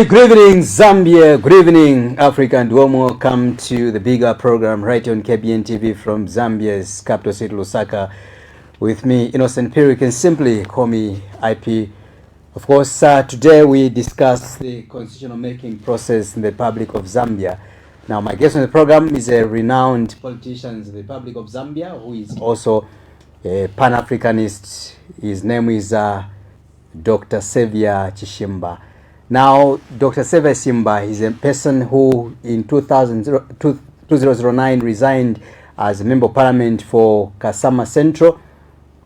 Good evening, Zambia. Good evening, Africa, and warm welcome to the bigger program right on KBN TV from Zambia's capital city, Lusaka. With me, Innocent Piri, can simply call me IP. Of course, today we discuss the constitutional making process in the Republic of Zambia. Now, my guest on the program is a renowned politician in the Republic of Zambia, who is also a Pan-Africanist. His name is Dr. Xavier Chishimba. Now, Dr. Xavier Chishimba is a person who in 2009 resigned as a member of parliament for Kasama Central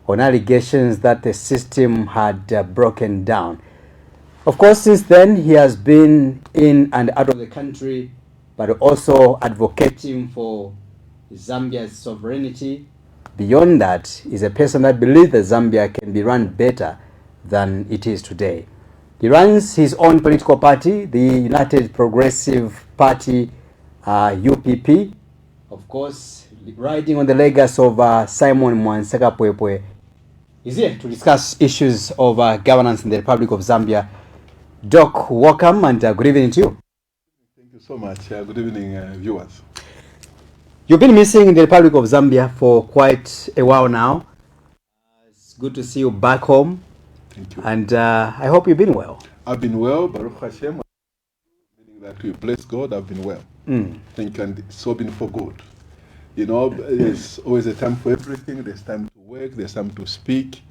on allegations that the system had broken down. Of course, since then, he has been in and out of the country, but also advocating for Zambia's sovereignty. Beyond that, he's a person that believes that Zambia can be run better than it is today. He runs his own political party, the United Progressive Party, UPP, of course, riding on the legacy of Simon Mwanseka Pwepwe. He's here to discuss issues of governance in the Republic of Zambia. Doc, welcome and good evening to you. Thank you so much. Good evening, viewers. You've been missing in the Republic of Zambia for quite a while now. It's good to see you back home. Thank you. And I hope you've been well. I've been well, Baruch Hashem. Meaning that we bless God, I've been well. Thank you, and it's all been for good. You know, there's always a time for everything. There's time to work, there's time to speak.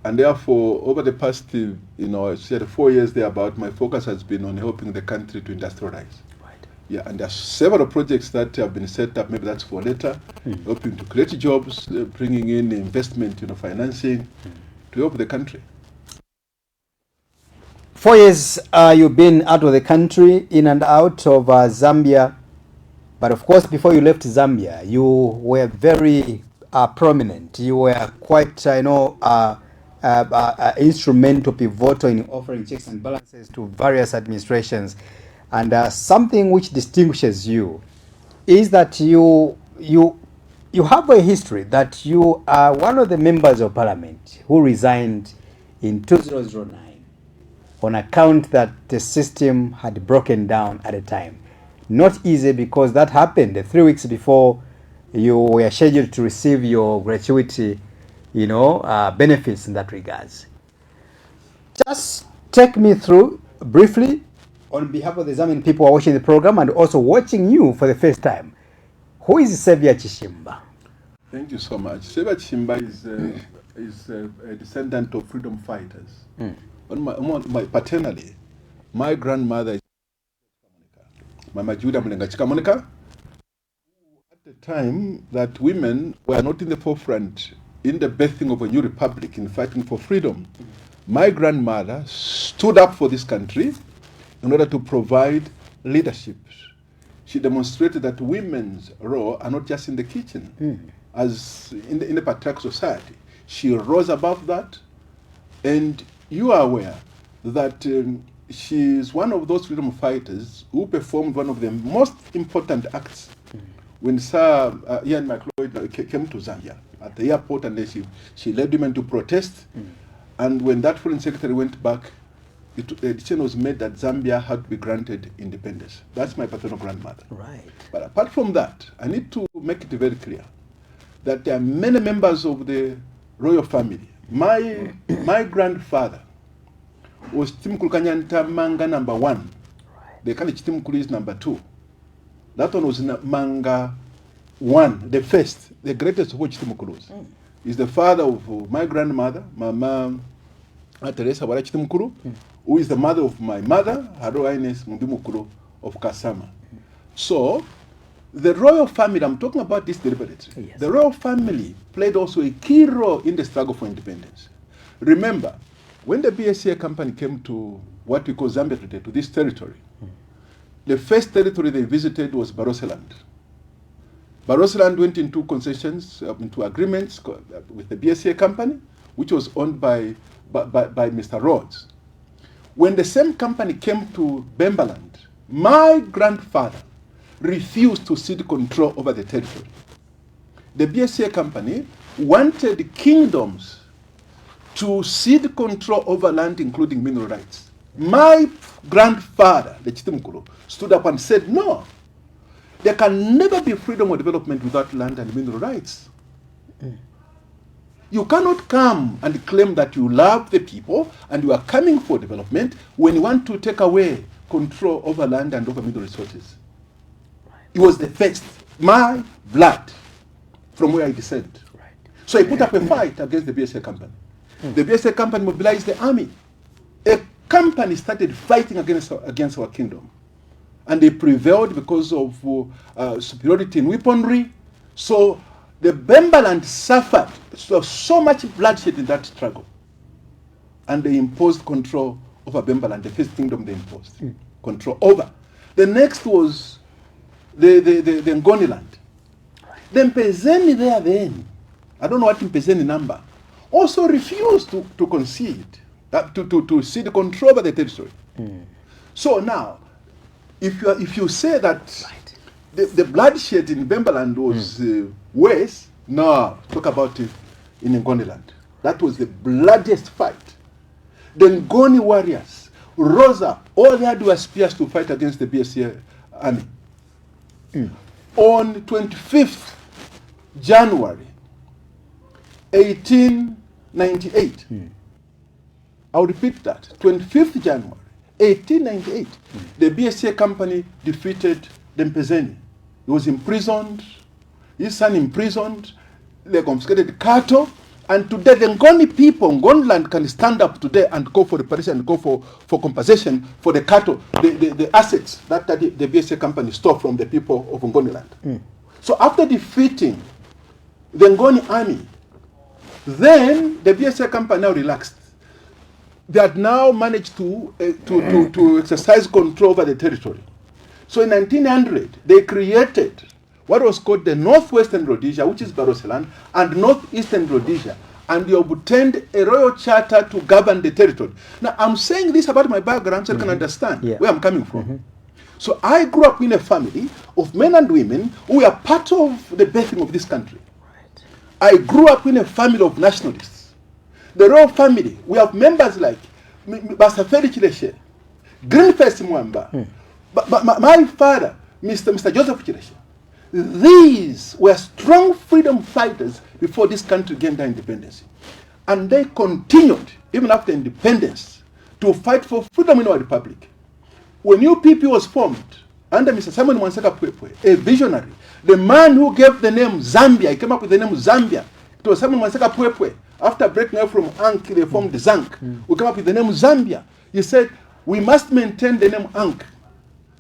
And therefore, over the past, 4 years thereabout, my focus has been on helping the country to industrialize. Right. Yeah, and there's several projects that have been set up, maybe that's for later, helping to create jobs, bringing in investment, financing, to help the country. 4 years you've been out of the country, in and out of Zambia. But of course, before you left Zambia, you were very prominent. You were quite, instrumental, pivotal in offering checks and balances to various administrations. And something which distinguishes you is that you have a history that you are one of the members of parliament who resigned in 2009 on account that the system had broken down at the time. Not easy, because that happened 3 weeks before you were scheduled to receive your gratuity, benefits in that regards. Just take me through briefly, on behalf of the Zambian people who are watching the program and also watching you for the first time. Who is Xavier Chishimba? Thank you so much. Xavier Chishimba is a descendant of freedom fighters. My paternally, my grandmother is Mama Judah Mlenga Chikamonika. At the time that women were not in the forefront in the birthing of a new republic, in fighting for freedom, my grandmother stood up for this country in order to provide leadership. She demonstrated that women's role are not just in the kitchen, as in the patriarchal society. She rose above that, and you are aware that she is one of those freedom fighters who performed one of the most important acts when Sir Ian McLeod came to Zambia at the airport, and then she led women to protest. And when that foreign secretary went back, the decision was made that Zambia had to be granted independence. That's my paternal grandmother. Right. But apart from that, I need to make it very clear that there are many members of the royal family. My grandfather was Chitimukulu Kanyanta Manga number 1. Right. The Kali Chitimukulu is number 2. That one was Manga 1, the first, the greatest of all Chitimukulus. Is the father of my grandmother, Mama Teresa Wara Chitimukulu, who is the mother of my mother, Haro Ines Mundimukulu of Kasama. So, the royal family, I'm talking about this deliberately. Yes. The royal family played also a key role in the struggle for independence. Remember, when the BSA company came to what we call Zambia today, to this territory, the first territory they visited was Baroseland. Baroseland went into concessions, into agreements with the BSA company, which was owned by Mr. Rhodes. When the same company came to Bembaland, my grandfather refused to cede control over the territory. The BSA company wanted kingdoms to cede control over land, including mineral rights. My grandfather, the Chitimukuru, stood up and said, no, there can never be freedom of development without land and mineral rights. You cannot come and claim that you love the people and you are coming for development when you want to take away control over land and over mineral resources. It was the first, my blood, from where I descend. Right. So he put up a fight against the BSA company. The BSA company mobilized the army. A company started fighting against our kingdom. And they prevailed because of superiority in weaponry. So the Bembaland suffered so much bloodshed in that struggle. And they imposed control over Bembaland, the first kingdom they imposed control over. The next was the Ngoni land. The Mpezeni there then, I don't know what Mpezeni number, also refused to concede, to cede control over the territory. So now, if you say that the bloodshed in Bembaland was worse, no, talk about it in Ngoni land. That was the bloodiest fight. The Ngoni warriors rose up. All they had were spears to fight against the BSA army. On 25th January 1898, I'll repeat that, 25th January 1898, the BSA company defeated the Mpezeni. He was imprisoned, his son imprisoned, they confiscated cattle, and today the Ngoni people, Ngoni land can stand up today and go for reparation and go for compensation for the cattle, the assets that the BSA company stole from the people of Ngoni land. So after defeating the Ngoni army, then the BSA company now relaxed. They had now managed to exercise control over the territory. So in 1900, they created what was called the Northwestern Rhodesia, which is Barotseland, and Northeastern Rhodesia, and they obtained a royal charter to govern the territory. Now, I'm saying this about my background so you can understand where I'm coming from. So I grew up in a family of men and women who are part of the birthing of this country. I grew up in a family of nationalists. The royal family, we have members like Basaferi Chileshe, Greenface Mwamba, my father, Mr. Joseph Chileshe. These were strong freedom fighters before this country gained their independence. And they continued, even after independence, to fight for freedom in our republic. When UPP was formed, under Mr. Simon Mwanseka Pwepwe, a visionary, the man who gave the name Zambia, he came up with the name Zambia. It was Simon Mwanseka Pwepwe. After breaking away from Ankh, they formed the Zank. We came up with the name Zambia. He said, we must maintain the name Ankh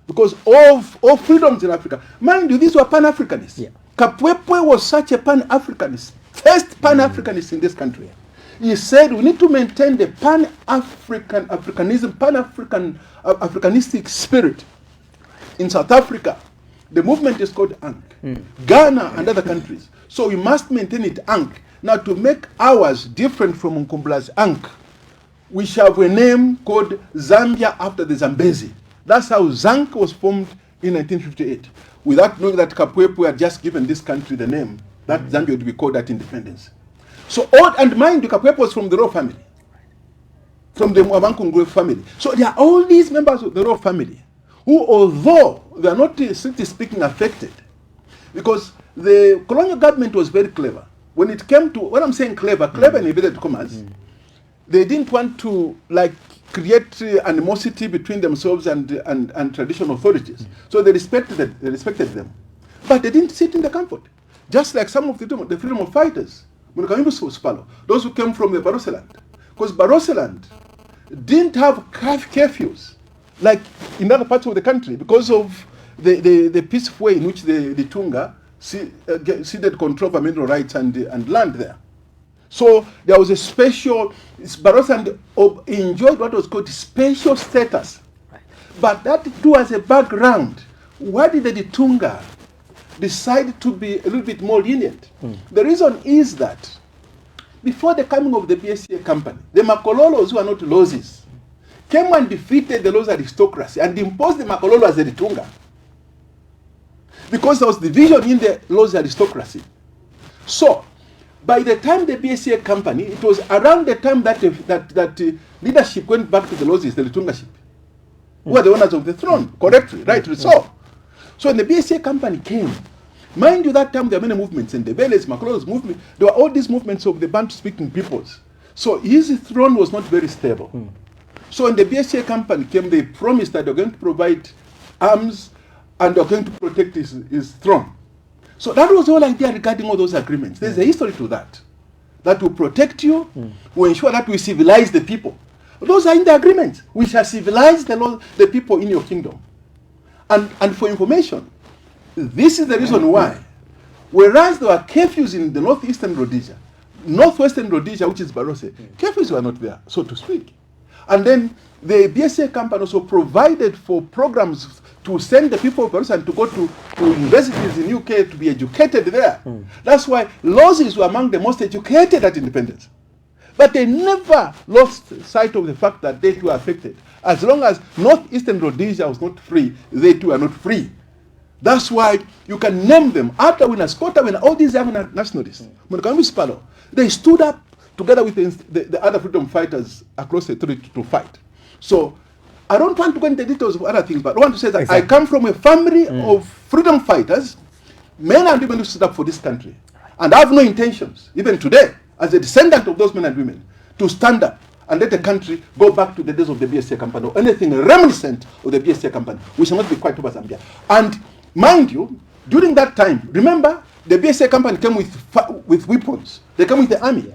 because of all freedoms in Africa. Mind you, these were Pan-Africanists. Yeah. Kapwepwe was such a Pan-Africanist, first Pan-Africanist in this country. He said we need to maintain the Pan-African, Africanism, Pan-African, Africanistic spirit. In South Africa, the movement is called Ankh. Ghana and other countries. So we must maintain it Ankh. Now to make ours different from Nkumbula's Ankh, we shall have a name called Zambia after the Zambezi. That's how Zank was formed in 1958, without knowing that Kapwepwe had just given this country the name that Zambia would be called at independence. So, and mind you, Kapwepwe was from the royal family, from the Mwabankungwe family. So there are all these members of the royal family who, although they are not strictly speaking affected, because the colonial government was very clever. When it came to, when I'm saying clever in inverted commas, they didn't want to create animosity between themselves and traditional authorities. So they respected them. But they didn't sit in the comfort. Just like some of the freedom of fighters, those who came from the Barotseland. Because Barotseland didn't have curfews like in other parts of the country because of the peaceful way in which the Tunga ceded control of mineral rights and land there. So there was a special, Barotseland enjoyed what was called special status. Right. But that too as a background. Why did the Tunga decide to be a little bit more lenient? The reason is that before the coming of the BSA company, the Makololos, who are not Lozis, came and defeated the Loz aristocracy and imposed the Makololo as the Tunga. Because there was division in the Loz aristocracy. So, By the time the BSA company, it was around the time that leadership went back to the losses, the Lutunga-ship, who are the owners of the throne, correctly, rightly so. So when the BSA company came, mind you, that time there were many movements, and the Beles, Makolo's movement, there were all these movements of the Bantu-speaking peoples. So his throne was not very stable. So when the BSA company came, they promised that they're going to provide arms and they're going to protect his throne. So that was the whole idea regarding all those agreements. There's a history to that. That will protect you, will ensure that we civilize the people. Those are in the agreements. We shall civilize the people in your kingdom. And for information, this is the reason why, whereas there were curfews in the northeastern Rhodesia, northwestern Rhodesia, which is Barose, curfews were not there, so to speak. And then the BSA company also provided for programs to send the people of Barose and to go to universities in UK to be educated there. That's why Losses were among the most educated at independence. But they never lost sight of the fact that they too were affected. As long as northeastern Rhodesia was not free, they too are not free. That's why you can name them. After when all these young nationalists, they stood up together with the other freedom fighters across the territory to fight. So I don't want to go into the details of other things, but I want to say that exactly. I come from a family of freedom fighters, men and women who stood up for this country. And I have no intentions, even today, as a descendant of those men and women, to stand up and let the country go back to the days of the BSA company or anything reminiscent of the BSA company. We shall not be quiet over Zambia. And mind you, during that time, remember, the BSA company came with weapons. They came with the army.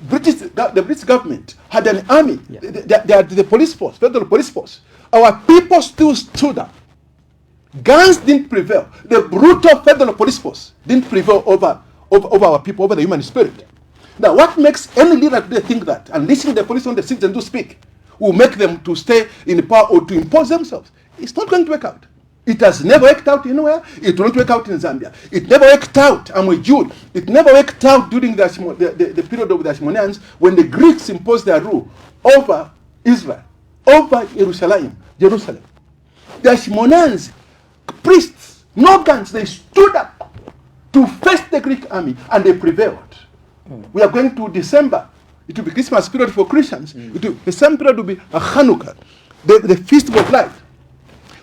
The British government had an army. They had the police force, federal police force. Our people still stood up. Guns didn't prevail. The brutal federal police force didn't prevail over our people, over the human spirit. Now, what makes any leader today think that, and listening to the police on the citizens to speak, will make them to stay in power or to impose themselves? It's not going to work out. It has never worked out anywhere. It will not work out in Zambia. It never worked out, I'm with Jude. It never worked out during the period of the Ashmoleans when the Greeks imposed their rule over Israel, over Jerusalem. The Ashmoleans, priests, no guns, they stood up to face the Greek army and they prevailed. We are going to December. It will be Christmas period for Christians. The same period will be a Hanukkah, the Feast of Light.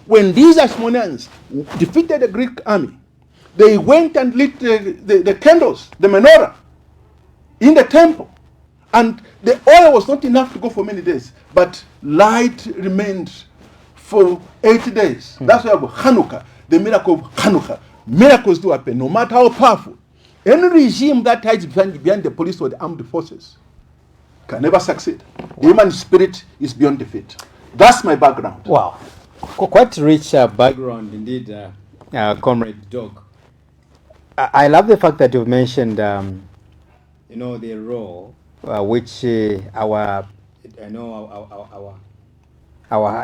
When these Ashmoleans defeated the Greek army, they went and lit the candles, the menorah, in the temple. And the oil was not enough to go for many days, but light remained for 8 days. That's why Hanukkah, the miracle of Hanukkah. Miracles do happen, no matter how powerful. Any regime that hides behind the police or the armed forces can never succeed. The human spirit is beyond defeat. That's my background. Wow. Quite rich background indeed, Comrade Dog. I love the fact that you've mentioned, the role which our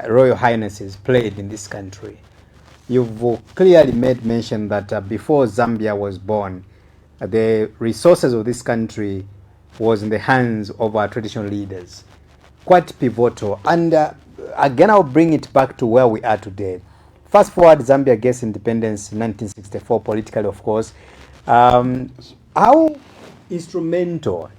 Royal Highnesses played in this country. You've clearly made mention that before Zambia was born, the resources of this country was in the hands of our traditional leaders. Quite pivotal. And again, I'll bring it back to where we are today. Fast forward, Zambia gets independence in 1964, politically, of course. How instrumental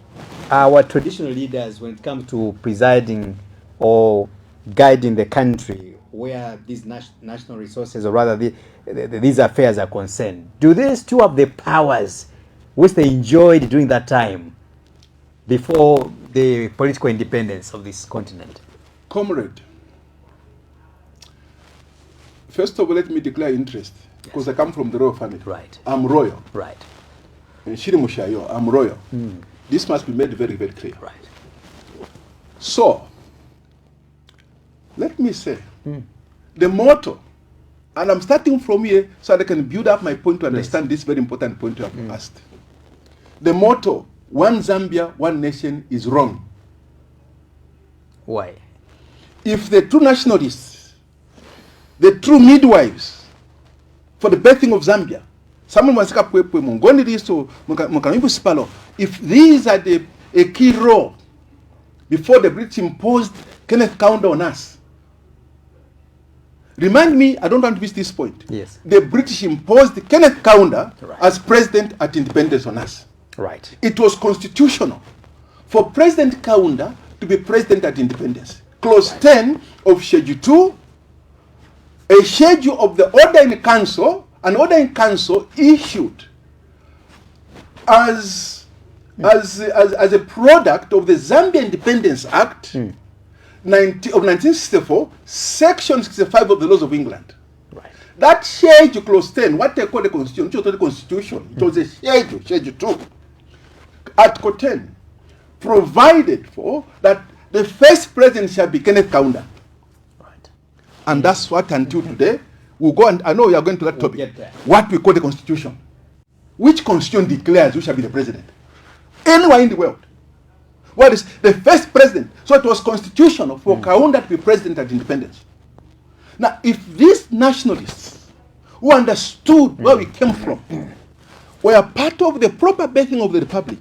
are our traditional leaders when it comes to presiding or guiding the country where these national resources, or rather these affairs are concerned? Do they still have the powers which they enjoyed during that time before the political independence of this continent? Comrade, first of all, let me declare interest, because I come from the royal family. Right. I'm royal. Right. Shirimushayo, I'm royal. This must be made very, very clear. Right. So, let me say, the motto, and I'm starting from here so that I can build up my point to understand this very important point you have asked. The motto, one Zambia, one nation, is wrong. Why? If the true nationalists, the true midwives for the birthing of Zambia, if these are a key role before the British imposed Kenneth Kaunda on us, remind me, I don't want to miss this point. Yes. The British imposed Kenneth Kaunda as president at independence on us. Right. It was constitutional for President Kaunda to be president at independence. Clause 10 of Schedule 2, a schedule of the order in council, an order in council issued as a product of the Zambia Independence Act of 1964, Section 65 of the Laws of England. Right. That schedule, clause 10, what they call the constitution, it was not the constitution, it was a schedule 2. Article 10 provided for that the first president shall be Kenneth Kaunda. Right. And that's what until today, we'll go and I know we are going to that topic. Get there. What we call the constitution. Which constitution declares who shall be the president? Anywhere in the world. What is the first president? So it was constitutional for Kaunda to be president at independence. Now, if these nationalists who understood where we came from were part of the proper birthing of the republic,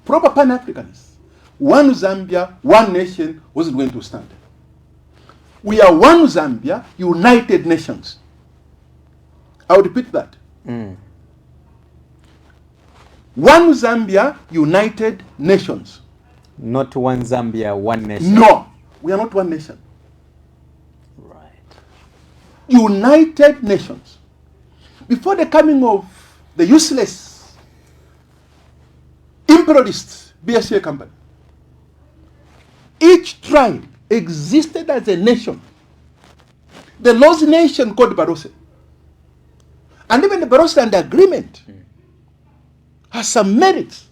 proper Pan-Africanists, one Zambia, one nation wasn't going to stand. We are one Zambia, United Nations. I will repeat that. One Zambia, United Nations. Not one Zambia, one nation. No, we are not one nation. Right. United Nations. Before the coming of the useless imperialists, BSA company, each tribe existed as a nation. The Lost Nation called Barose. And even the Barose Land Agreement has some merits.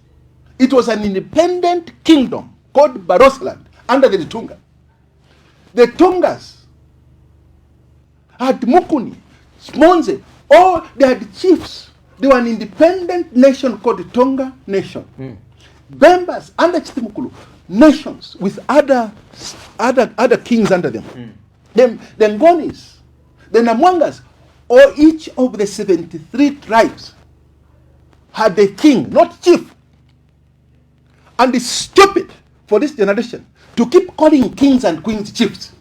It was an independent kingdom called Barose Land under the Tunga. The Tungas had Mukuni, Smonze, all they had chiefs. They were an independent nation called the Tonga Nation. Bembas under Chitimukulu, nations with other kings under them. The Ngonis, the Namwangas, or each of the 73 tribes had a king, not chief. And it's stupid for this generation to keep calling kings and queens chiefs.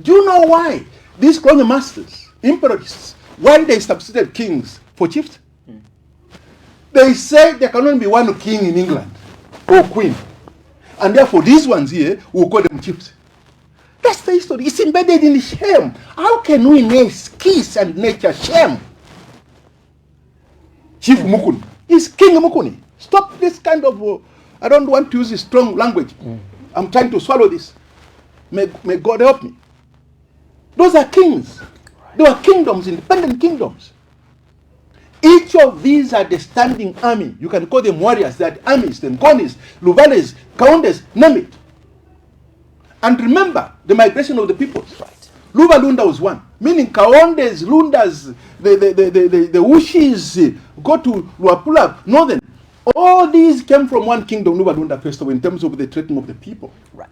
Do you know why these colonial masters, imperialists, why they substituted kings for chiefs? They say there can only be one king in England or queen. And therefore these ones here, we'll call them chiefs. That's the history. It's embedded in shame. How can we kiss and nature shame? Chief Mukuni is King Mukuni. Stop this kind of, I don't want to use this strong language. I'm trying to swallow this. May God help me. Those are kings. They are kingdoms, independent kingdoms. Each of these are the standing army. You can call them warriors. They are the armies, the Ngonis, Luvales, Kaundes, name it. And remember the migration of the peoples. Right. Luva Lunda was one. Meaning Kaondes, Lundas, the Wushis, go to Luapula, Northern. All these came from one kingdom, Luva Lunda, first of all, in terms of the treatment of the people. Right.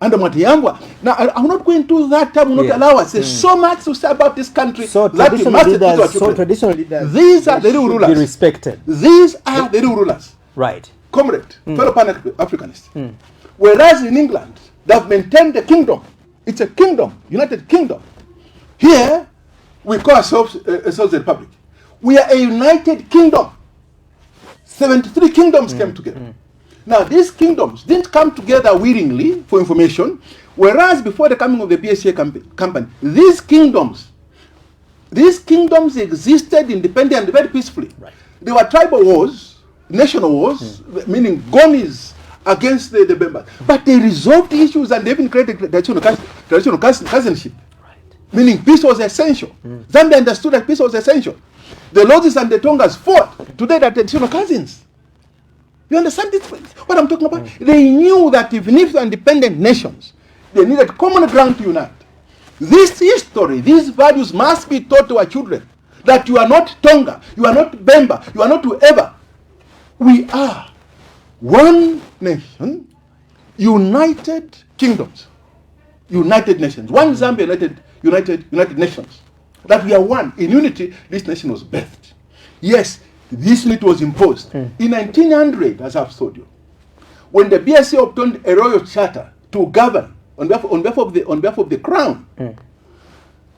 And Matiyangwa. Now, I'm not going to that time, will not allow us. There's so much to say about this country. So traditional leaders, these are the real rulers. Be respected. These are the real rulers. Right. Comrade, fellow Pan-Africanists. Whereas in England, they have maintained the kingdom. It's a kingdom, United Kingdom. Here, we call ourselves a republic. We are a united kingdom. 73 kingdoms came together. Now, these kingdoms didn't come together willingly for information, whereas before the coming of the BSA company, these kingdoms existed independently and very peacefully. Right. There were tribal wars, national wars, meaning Gonis against the Bembas. But they resolved issues and they even created traditional cousinship. Right. Meaning peace was essential. Zambia understood that peace was essential. The Lodges and the Tongas fought. Today they're traditional cousins. You understand this? What I'm talking about? They knew that even if they're independent nations, they needed common ground to unite. This history, these values must be taught to our children. That you are not Tonga, you are not Bemba, you are not whoever. We are one nation, united kingdoms, united nations. One Zambia, united nations. That we are one. In unity, this nation was birthed. Yes, this unity was imposed. In 1900, as I've told you, when the BSA obtained a royal charter to govern on behalf of the crown,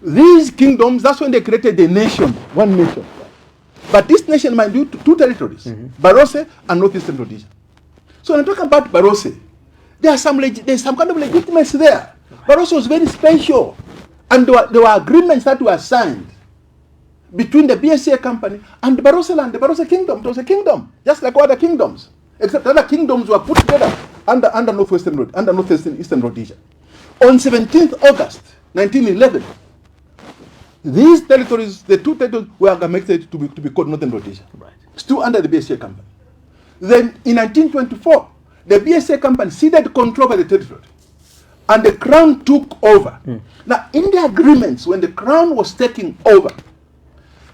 these kingdoms, that's when they created the nation, one nation. But this nation, mind you, two territories, Barose and Northeastern Rhodesia. So when I talk about Barose, there's some kind of legitimacy there. Barose was very special. And there were agreements that were signed between the BSA company and the Barose land, the Barose kingdom. It was a kingdom, just like other kingdoms. Except other kingdoms were put together under Northeastern Rhodesia. On 17th August 1911, these territories, the two territories, were amalgamated to be called Northern Rhodesia, Right. still under the BSA company. Then in 1924, the BSA company ceded control over the territory, and the Crown took over. Now, in the agreements, when the Crown was taking over,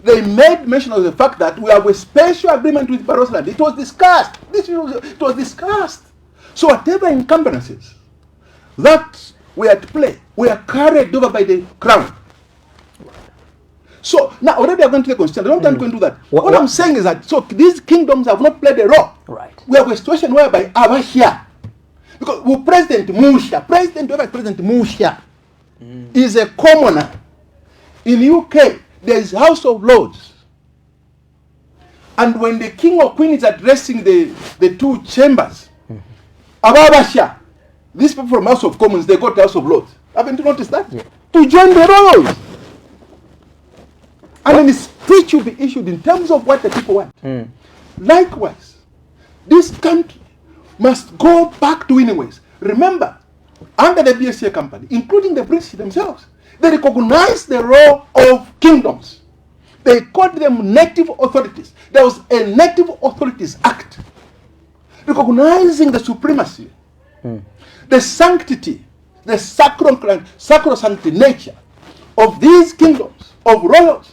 they made mention of the fact that we have a special agreement with Barose land. It was discussed. It was discussed. So whatever encumbrances that were at play were carried over by the Crown. So now already I'm going to the constitution. I don't want to go into that. What I'm saying is that so these kingdoms have not played a role. Right. We have a situation whereby Abashia, because President Musha is a commoner. In UK, there is House of Lords. And when the king or queen is addressing the two chambers, Abashia, these people from House of Commons, they go to House of Lords. Haven't you noticed that? Yeah. To join the royals. And then a speech will be issued in terms of what the people want. Likewise, this country must go back to winning ways. Remember, under the BSA company, including the British themselves, they recognized the role of kingdoms. They called them native authorities. There was a Native Authorities Act recognizing the supremacy, the sanctity, the sacrosanct nature of these kingdoms, of royals.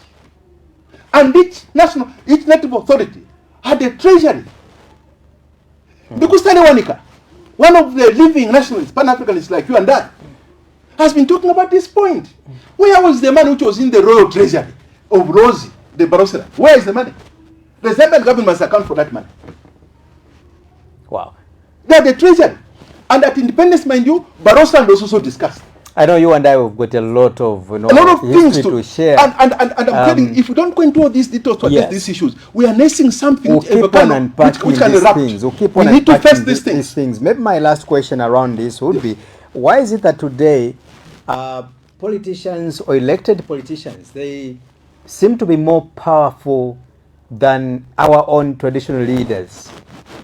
And each native authority had a treasury. Because Wanika, one of the living nationalists, Pan-Africanists like you and I, has been talking about this point. Where was the money which was in the royal treasury of Rosie, the Barosela? Where is the money? The Zambian government must account for that money. Wow. They are the treasury. And at independence, mind you, Barosela was also discussed. I know you and I have got a lot of things to share. And I'm telling you, if we don't go into all these details to address these issues, we are missing something We'll keep on unpacking which can these erupt. things. We'll keep on We need to unpacking face these things. Maybe my last question around this would be, why is it that today politicians or elected politicians, they seem to be more powerful than our own traditional leaders,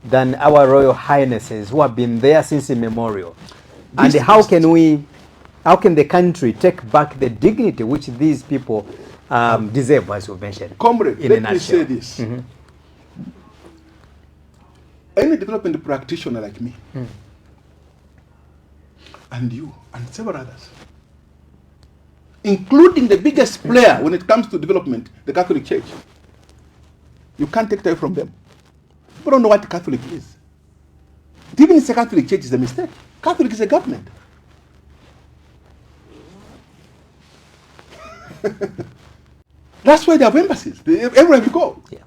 than our royal highnesses who have been there since immemorial? And how can the country take back the dignity which these people deserve, as you mentioned? Comrade, in let me say this. Any development practitioner like me, and you, and several others, including the biggest player when it comes to development, the Catholic Church, you can't take that from them. People don't know what Catholic is. Even if the Catholic Church is a mistake. Catholic is a government. That's why they have embassies. Everywhere you go. Yeah.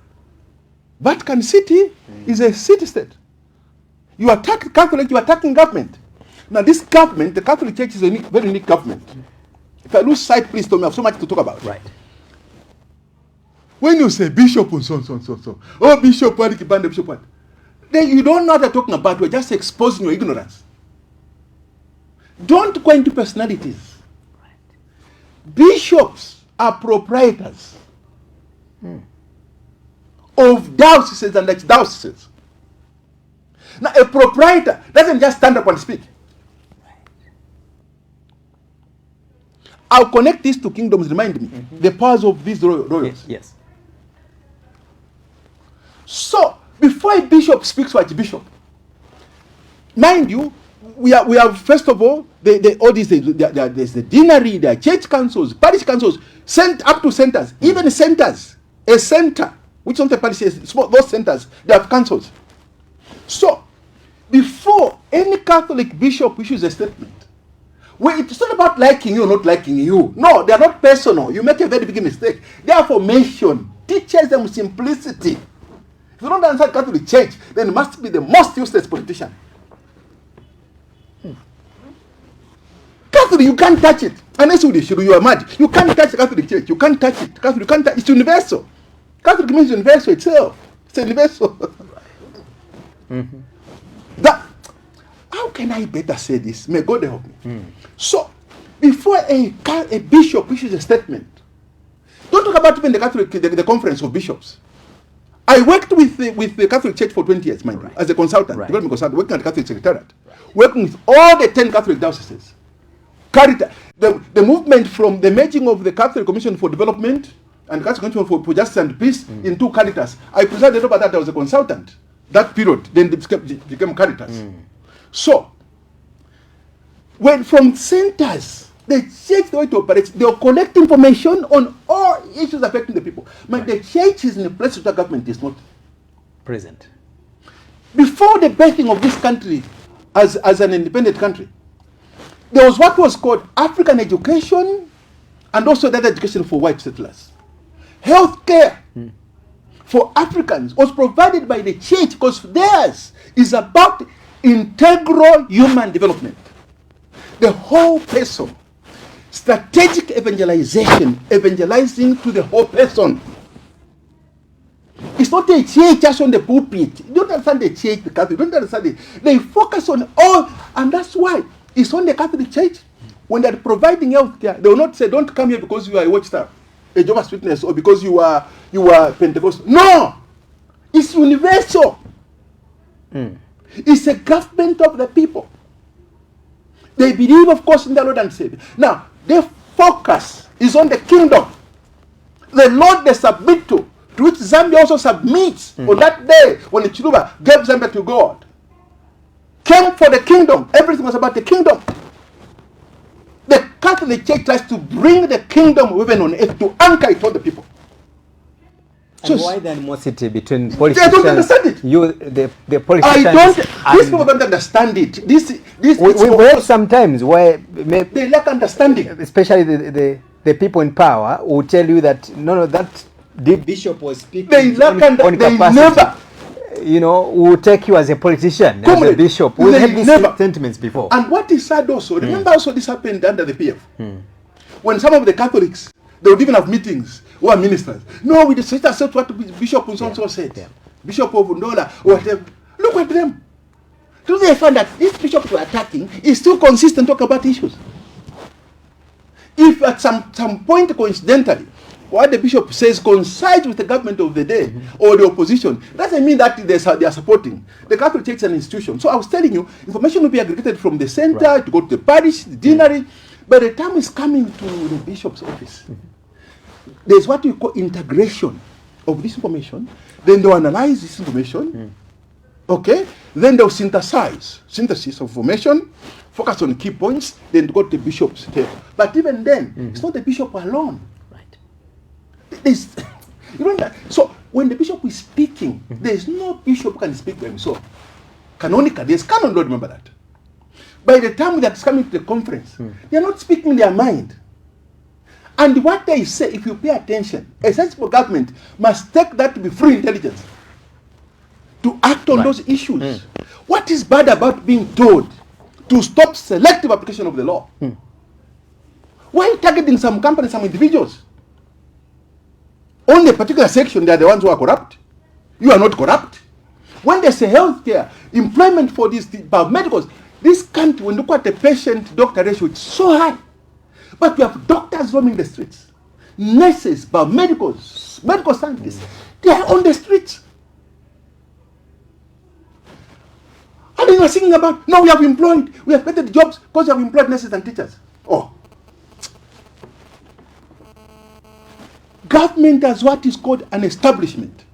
Vatican City is a city-state. You attack Catholic, you are attacking government. Now this government, the Catholic Church is a very unique government. If I lose sight, please tell me. I have so much to talk about. Right. When you say bishop and so, oh bishop, what bishop, what? Then you don't know what they're talking about. We're just exposing your ignorance. Don't go into personalities. Bishops are proprietors of dioceses and ex-dioceses. Now, a proprietor doesn't just stand up and speak. I'll connect these two kingdoms, remind me, the powers of these royals. Yes. So, before a bishop speaks to a bishop, mind you, we have first of all there's the deanery, there are church councils, parish councils, sent up to centers, even centers, a center, which on the parish is small, those centers, they have councils. So, before any Catholic bishop issues a statement, it's not about liking you or not liking you. No, they are not personal. You make a very big mistake. They are formation. Teaches them simplicity. If you don't understand Catholic Church, then you must be the most useless politician. Catholic, you can't touch it. Unless you are mad. You can't touch the Catholic Church. You can't touch it. Catholic, you can't touch it. It's universal. Catholic means universal itself. It's a universal. That, how can I better say this? May God help me. So, before a bishop issues a statement, don't talk about even the Catholic, the conference of bishops. I worked with the Catholic Church for 20 years, mind you, as a consultant, development consultant, working at the Catholic Secretariat, working with all the 10 Catholic dioceses. Caritas, the movement from the merging of the Catholic Commission for Development and Catholic Commission for Justice and Peace into Caritas. I presided over that. I was a consultant that period. Then it became Caritas. So, when from centers, the church, the way to operate, they'll collect information on all issues affecting the people. But the church is in a place where the government is not present. Before the birthing of this country as an independent country, there was what was called African education and also that education for white settlers. Healthcare for Africans was provided by the church because theirs is about integral human development. The whole person. Strategic evangelization, evangelizing to the whole person. It's not a church just on the pulpit. You don't understand the church, the Catholic. You don't understand it. They focus on all, and that's why it's on the Catholic Church. When they're providing health care, they will not say, don't come here because you are a watchtower, a Jehovah's Witness, or because you are Pentecostal. No! It's universal. It's a government of the people. They believe, of course, in the Lord and Savior. Now, their focus is on the kingdom. The Lord they submit to which Zambia also submits on that day when the Chishimba gave Zambia to God. Came for the kingdom. Everything was about the kingdom. The Catholic Church tries to bring the kingdom even on earth to anchor it on the people. And why the animosity between politicians? They don't understand it. The politicians. I don't. These people don't understand it. We've heard sometimes where they lack understanding. Especially the people in power will tell you that no, that the bishop was speaking. They lack on they capacity. never. You know, will take you as a politician, as a bishop. We've had these sentiments before. And what is sad also, remember also this happened under the PF. When some of the Catholics, they would even have meetings, who are ministers. No, we just accept what Bishop Unsonso said. Bishop of Undola, whatever. Look at them. Do they find that this bishop we're attacking is still consistent talk about issues? If at some point, coincidentally, what the bishop says coincides with the government of the day or the opposition, doesn't mean that they are supporting. The Catholic Church is an institution. So I was telling you, information will be aggregated from the center to go to the parish, the deanery. By the time it's coming to the bishop's office, there's what we call integration of this information. Then they'll analyze this information. Okay? Then they'll synthesis of information, focus on key points, then go to the bishop's table. But even then, it's not the bishop alone. So when the bishop is speaking, there is no bishop who can speak by himself. Canonically, there's canon law, remember that. By the time they're coming to the conference, they're not speaking their mind. And what they say, if you pay attention, a sensible government must take that to be free intelligence to act on those issues. What is bad about being told to stop selective application of the law? Why are you targeting some companies, some individuals? Only a particular section, they are the ones who are corrupt. You are not corrupt. When they say healthcare, employment for these biomedicals, this country, when you look at the patient-doctor ratio, it's so high. But we have doctors roaming the streets, nurses, biomedicals, medical scientists, they are on the streets. And then you are singing about, no, we have created jobs because we have employed nurses and teachers. Oh. Government has what is called an establishment.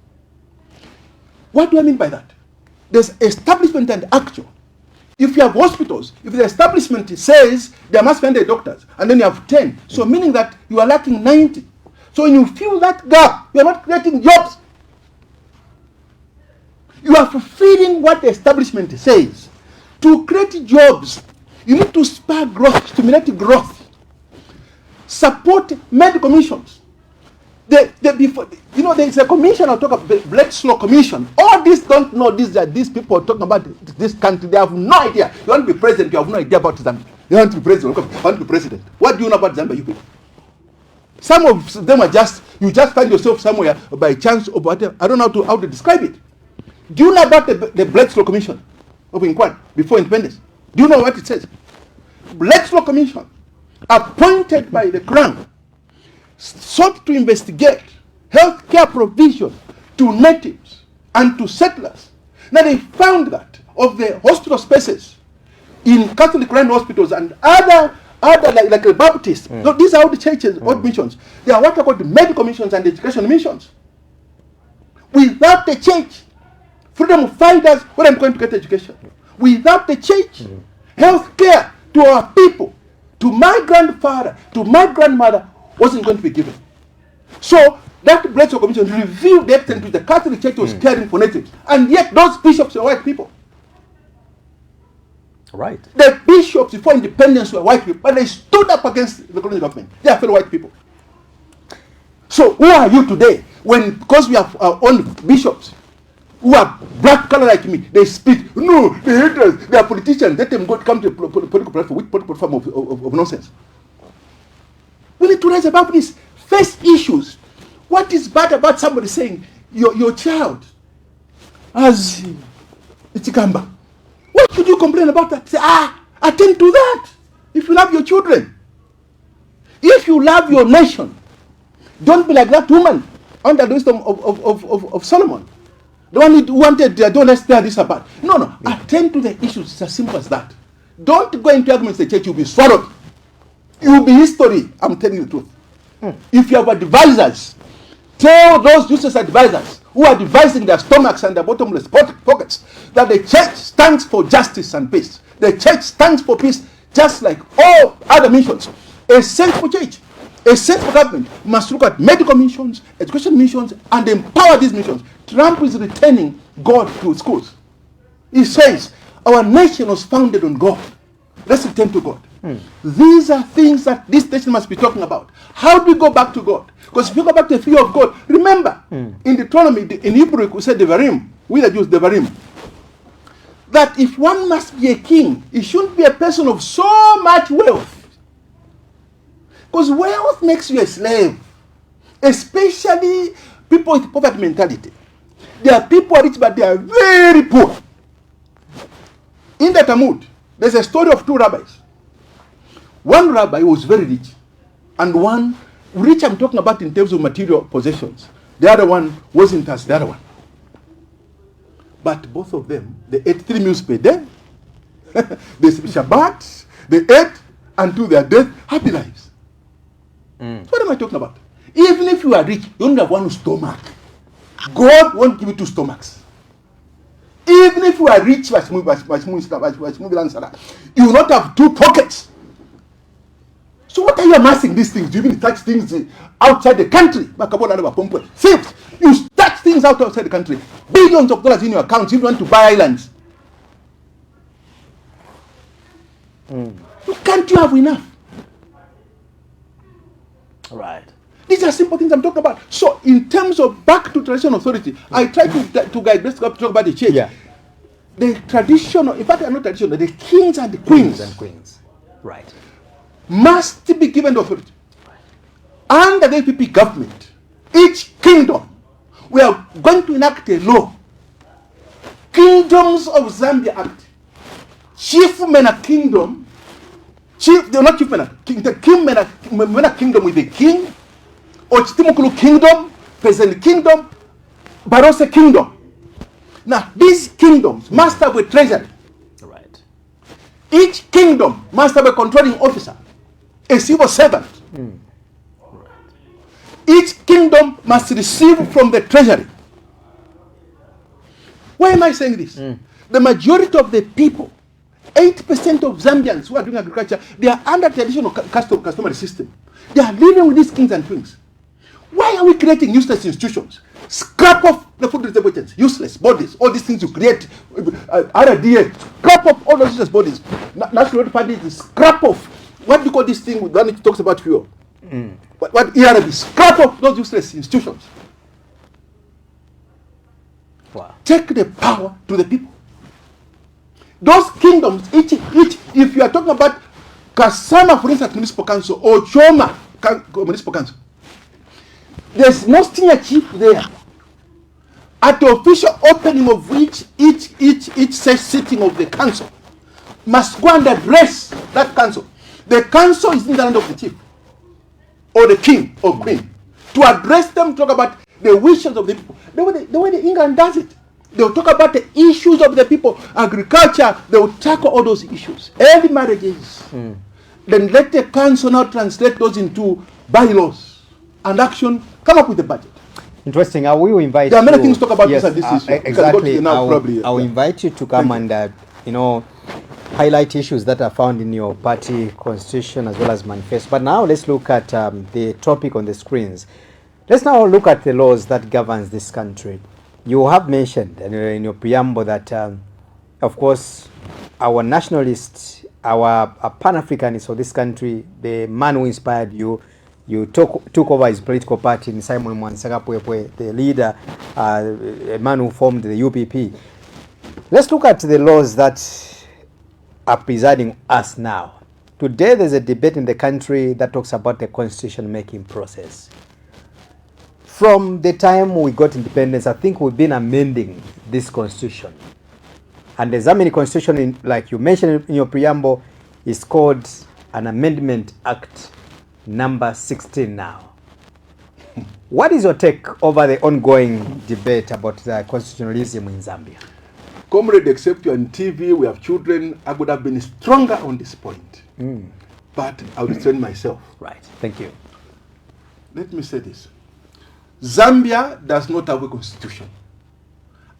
What do I mean by that? There's establishment and actual. If you have hospitals, if the establishment says there must be 100 doctors, and then you have 10, so meaning that you are lacking 90. So when you fill that gap, you are not creating jobs. You are fulfilling what the establishment says. To create jobs, you need to spur growth, stimulate growth, support medical missions. There is a commission I'll talk about, the Blakeslaw Commission. All these don't know this, that these people are talking about this country, they have no idea. You want to be president, you have no idea about Zambia. You want to be president, you want to be president. What do you know about Zambia, you people? Some of them are just You just find yourself somewhere by chance or whatever. I don't know how to describe it. Do you know about the Black's Law Commission of Inquiry before independence? Do you know what it says? Black's Law Commission, appointed by the Crown, sought to investigate healthcare provision to natives and to settlers. Now they found that of the hospital spaces in Catholic Grand hospitals and other like the Baptists, so these are all the churches, all missions. They are what are called medical missions and education missions. Without the church, freedom fighters, where I'm going to get education. Without the church, health care to our people, to my grandfather, to my grandmother, wasn't going to be given. So that Black's Law Commission revealed the extent to which the Catholic Church was caring for natives. And yet those bishops were white people. Right. The bishops before independence were white people, but they stood up against the colonial government. They are fellow white people. So who are you today? Because we have our own bishops who are black color like me, they speak, no, they hate us, they are politicians, let them come to a political platform. Which political platform of nonsense? We need to rise above this. Face issues. What is bad about somebody saying your child has Chishimba? What should you complain about that? Say, attend to that. If you love your children, if you love your nation, don't be like that woman under the wisdom of Solomon. The one who wanted, don't let's tear this apart. No. Attend to the issues. It's as simple as that. Don't go into arguments with the church. You'll be swallowed. You'll be history. I'm telling you the truth. If you have advisors, tell those useless advisors who are devising their stomachs and their bottomless pockets that the church stands for justice and peace. The church stands for peace just like all other missions. A sensible church, a sensible government must look at medical missions, education missions, and empower these missions. Trump is returning God to schools. He says, our nation was founded on God. Let's return to God. These are things that this nation must be talking about. How do we go back to God? Because if you go back to the fear of God, remember, in Deuteronomy, in Hebrew, we said Devarim, we the Jews, Devarim, that if one must be a king, he shouldn't be a person of so much wealth. Because wealth makes you a slave, especially people with poverty mentality. There are people rich, but they are very poor. In the Talmud, there's a story of two rabbis. One rabbi was very rich, and one rich I'm talking about in terms of material possessions. The other one wasn't as the other one. But both of them, they ate 3 meals per day. They Shabbat, they ate until their death, happy lives. So what am I talking about? Even if you are rich, you only have one stomach. God won't give you 2 stomachs. Even if you are rich, you will not have 2 pockets. So what are you amassing these things? Do you even touch things outside the country? Things. You touch things outside the country. Billions of dollars in your accounts. You want to buy islands. Can't you have enough? Right. These are simple things I'm talking about. So in terms of back to traditional authority, I try to guide, let's talk about the church. Yeah. The traditional, in fact, not traditional, the kings and the queens. Right. Must be given the authority. Under the APP government, each kingdom, we are going to enact a law. Kingdoms of Zambia Act. Chief Mena Kingdom, not Chief Mena, the King Mena Kingdom with the king, or Chitimukulu Kingdom, Peasant Kingdom, Barose Kingdom. Now, these kingdoms must have a treasury. Right. Each kingdom must have a controlling officer, a civil servant. Right. Each kingdom must receive from the treasury. Why am I saying this? The majority of the people, 80% of Zambians who are doing agriculture, they are under traditional customary system. They are living with these kings and queens. Why are we creating useless institutions? Scrap off the food distributions, useless bodies, all these things you create, RDA, scrap off all those useless bodies. National Party is scrap off. What do you call this thing when it talks about fuel? What ERB? Scrap off those useless institutions. Wow. Take the power to the people. Those kingdoms, each, if you are talking about Kasama, for instance, municipal council, or Choma municipal council, There's no senior chief there. At the official opening of which each sitting of the council must go and address that council. The council is in the hand of the chief, or the king or queen, to address them, talk about the wishes of the people. The way the England does it, they'll talk about the issues of the people, agriculture, they'll tackle all those issues, early marriages. Then let the council now translate those into bylaws and action, come up with a budget. Interesting. I will invite there are many you, things to talk about yes, this issue. Exactly. I will Yeah. invite you to come and highlight issues that are found in your party constitution as well as manifesto. But now let's look at the topic on the screens. Let's now look at the laws that governs this country. You have mentioned in your preamble that, of course, our nationalists, our Pan-Africanists of this country, the man who inspired you, you took over his political party in Simon Mwanisakapwepwe, the leader, a man who formed the UPP. Let's look at the laws that are presiding us now. Today there's a debate in the country that talks about the constitution-making process. From the time we got independence, I think we've been amending this constitution. And the Zambian constitution, like you mentioned in your preamble, is called an Amendment Act number 16 now. What is your take over the ongoing debate about the constitutionalism in Zambia? Comrade, except you're on TV, we have children, I would have been stronger on this point. But I'll restrain myself. Right, thank you. Let me say this. Zambia does not have a constitution.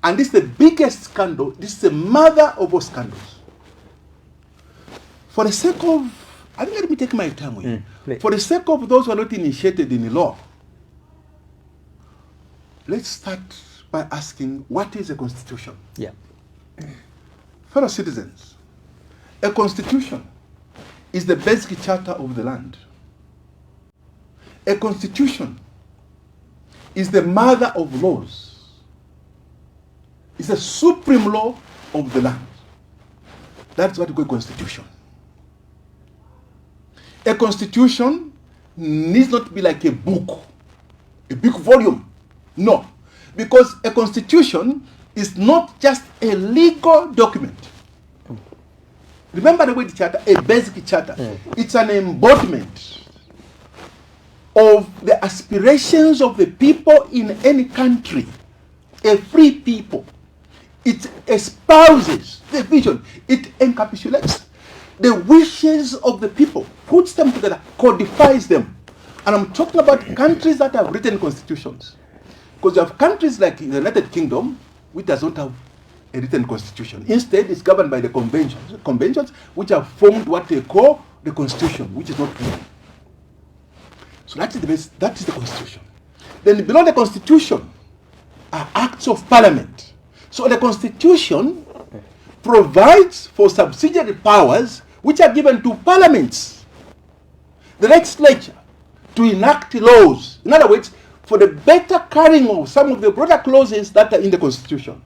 And this is the biggest scandal. This is the mother of all scandals. For the sake of, I think let me take my time with you. For the sake of those who are not initiated in the law, let's start by asking, what is a constitution? Yeah. Fellow citizens, a constitution is the basic charter of the land. A constitution is the mother of laws. It's the supreme law of the land. That's what we call a constitution. A constitution needs not be like a book, a big volume. No, because a constitution is not just a legal document. Remember the word charter, a basic charter. It's an embodiment of the aspirations of the people in any country, a free people. It espouses the vision. It encapsulates the wishes of the people, puts them together, codifies them. And I'm talking about countries that have written constitutions. Because you have countries like the United Kingdom, which does not have a written constitution. Instead, it's governed by the conventions which have formed what they call the constitution, which is not written. So that is the constitution. Then below the constitution are acts of parliament. So the constitution provides for subsidiary powers which are given to parliaments, the legislature, to enact laws. In other words, for the better carrying of some of the broader clauses that are in the constitution.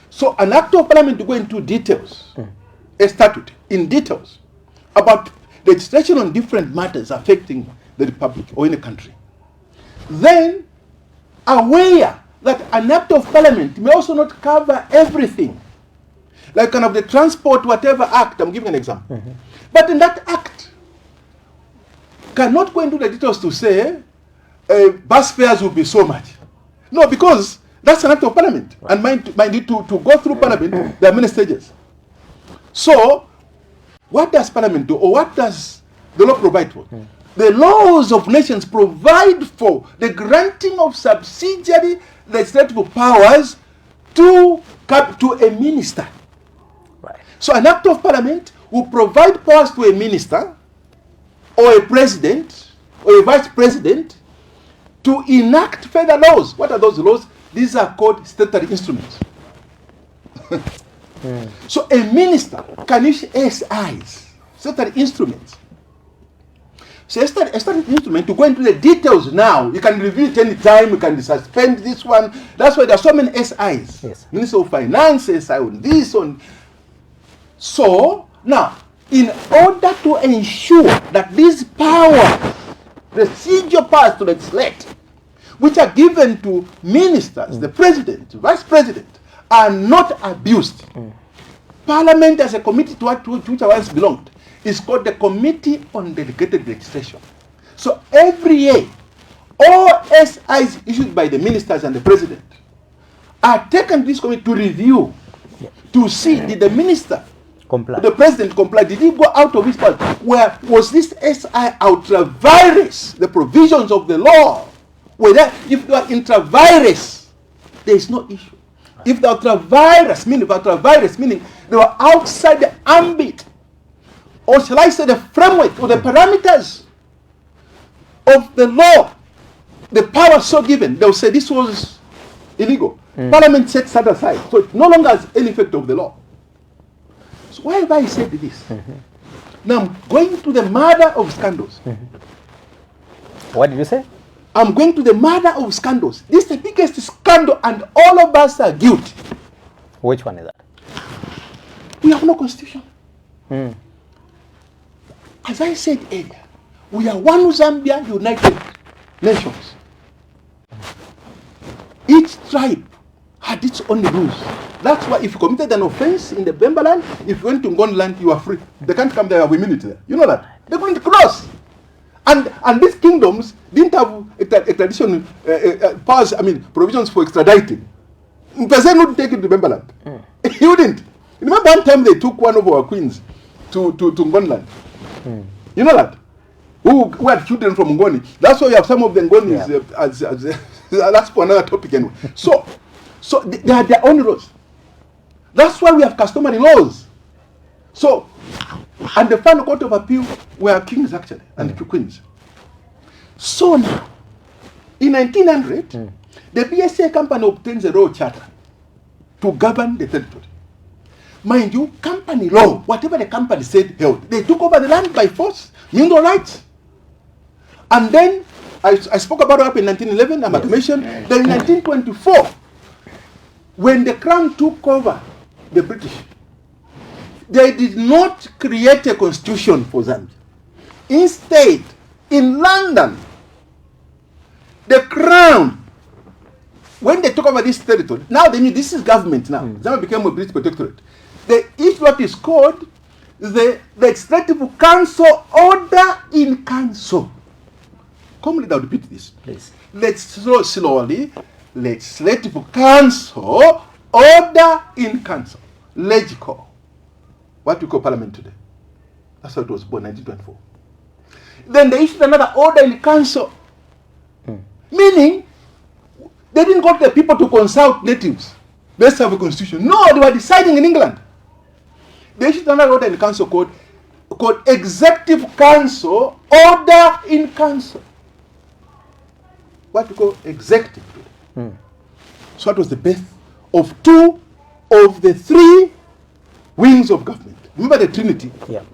So an act of parliament to go into details, a statute in details about legislation on different matters affecting the republic or in a country. Then, aware that an act of parliament may also not cover everything. Like kind of the transport whatever act, I'm giving an example. But in that act, cannot go into the details to say bus fares will be so much. No, because that's an act of parliament. Right. And might need to go through parliament, there are many stages. So, what does parliament do, or what does the law provide for? The laws of nations provide for the granting of subsidiary legislative powers to a minister. Right. So an act of parliament will provide powers to a minister or a president or a vice president to enact further laws. What are those laws? These are called statutory instruments. So a minister can issue SIs, statutory instruments. So a statutory instrument, to go into the details now, you can review it any time, you can suspend this one. That's why there are so many SIs. Yes. Minister of Finance, SI on this, on. So, now, in order to ensure that these powers residual powers to legislate, which are given to ministers, the president, vice president, are not abused. Parliament as a committee to which I once belonged is called the Committee on Delegated Legislation. So every year, all SIs issued by the ministers and the president are taken to this committee to review, to see did the minister, the president comply, did he go out of his power? Where was this SI ultra virus, the provisions of the law? Whether if you are intra virus, there is no issue. If the ultra virus, meaning they were outside the ambit, or shall I say the framework or the parameters of the law, the power so given, they will say this was illegal. Parliament sets that aside, so it no longer has any effect of the law. So why have I said this? Now I'm going to the murder of scandals. What did you say? I'm going to the murder of scandals. This is the biggest scandal, and all of us are guilty. Which one is that? We have no constitution. As I said earlier, we are one Zambia, United Nations. Each tribe had its own rules. That's why if you committed an offense in the Bemba land, if you went to Ngon land, you are free. They can't come there, we mean it there. You know that? They're going to cross. And these kingdoms didn't have extradition powers, provisions for extraditing. Mpese wouldn't take it to Bemba land. He wouldn't. Remember one time they took one of our queens to Ngon land. You know that? Who had children from Ngoni. That's why we have some of the Ngonis that's for another topic anyway. So they have their own laws. That's why we have customary laws. So, and the final court of appeal were kings actually, and queens. So now, in 1900, the BSA company obtains a royal charter to govern the territory. Mind you, company law, whatever the company said held. They took over the land by force, mineral rights. And then, I spoke about it up in 1911, amalgamation. Then in 1924, when the Crown took over the British, they did not create a constitution for Zambia. Instead, in London, the Crown, when they took over this territory, now they knew this is government now. Zambia became a British protectorate. They issued what is called the Legislative Council Order in Council. Commonly, I'll repeat this. Please. Let's slowly. Legislative Council Order in Council. Legico. What we call Parliament today. That's how it was born, 1924. Then they issued another order in council. Meaning, they didn't go to the people to consult natives. Let's have a constitution. No, they were deciding in England. They issued another order in council called Executive Council Order in Council. What we call executive. So that was the birth of two of the three wings of government. Remember the Trinity? Yeah.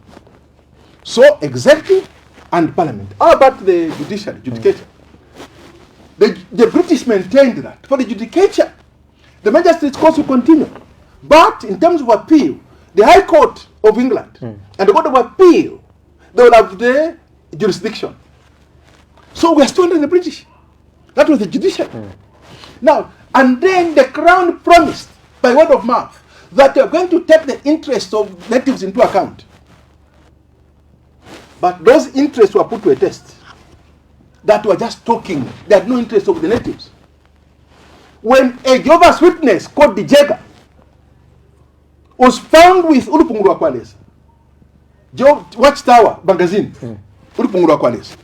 So executive and parliament. How about the judiciary, judicature? The British maintained that. For the judicature, the magistrates' courts will continue. But in terms of appeal, the High Court of England and the Court of Appeal, they will have the jurisdiction. So we are still under the British. That was the judiciary. Now, and then the Crown promised by word of mouth that they are going to take the interests of natives into account. But those interests were put to a test. That were just talking. They had no interest of the natives. When a Jehovah's Witness called the Jagger was found with Ulupungurwa Kwales, Watchtower magazine, Ulupungurwa Kwales,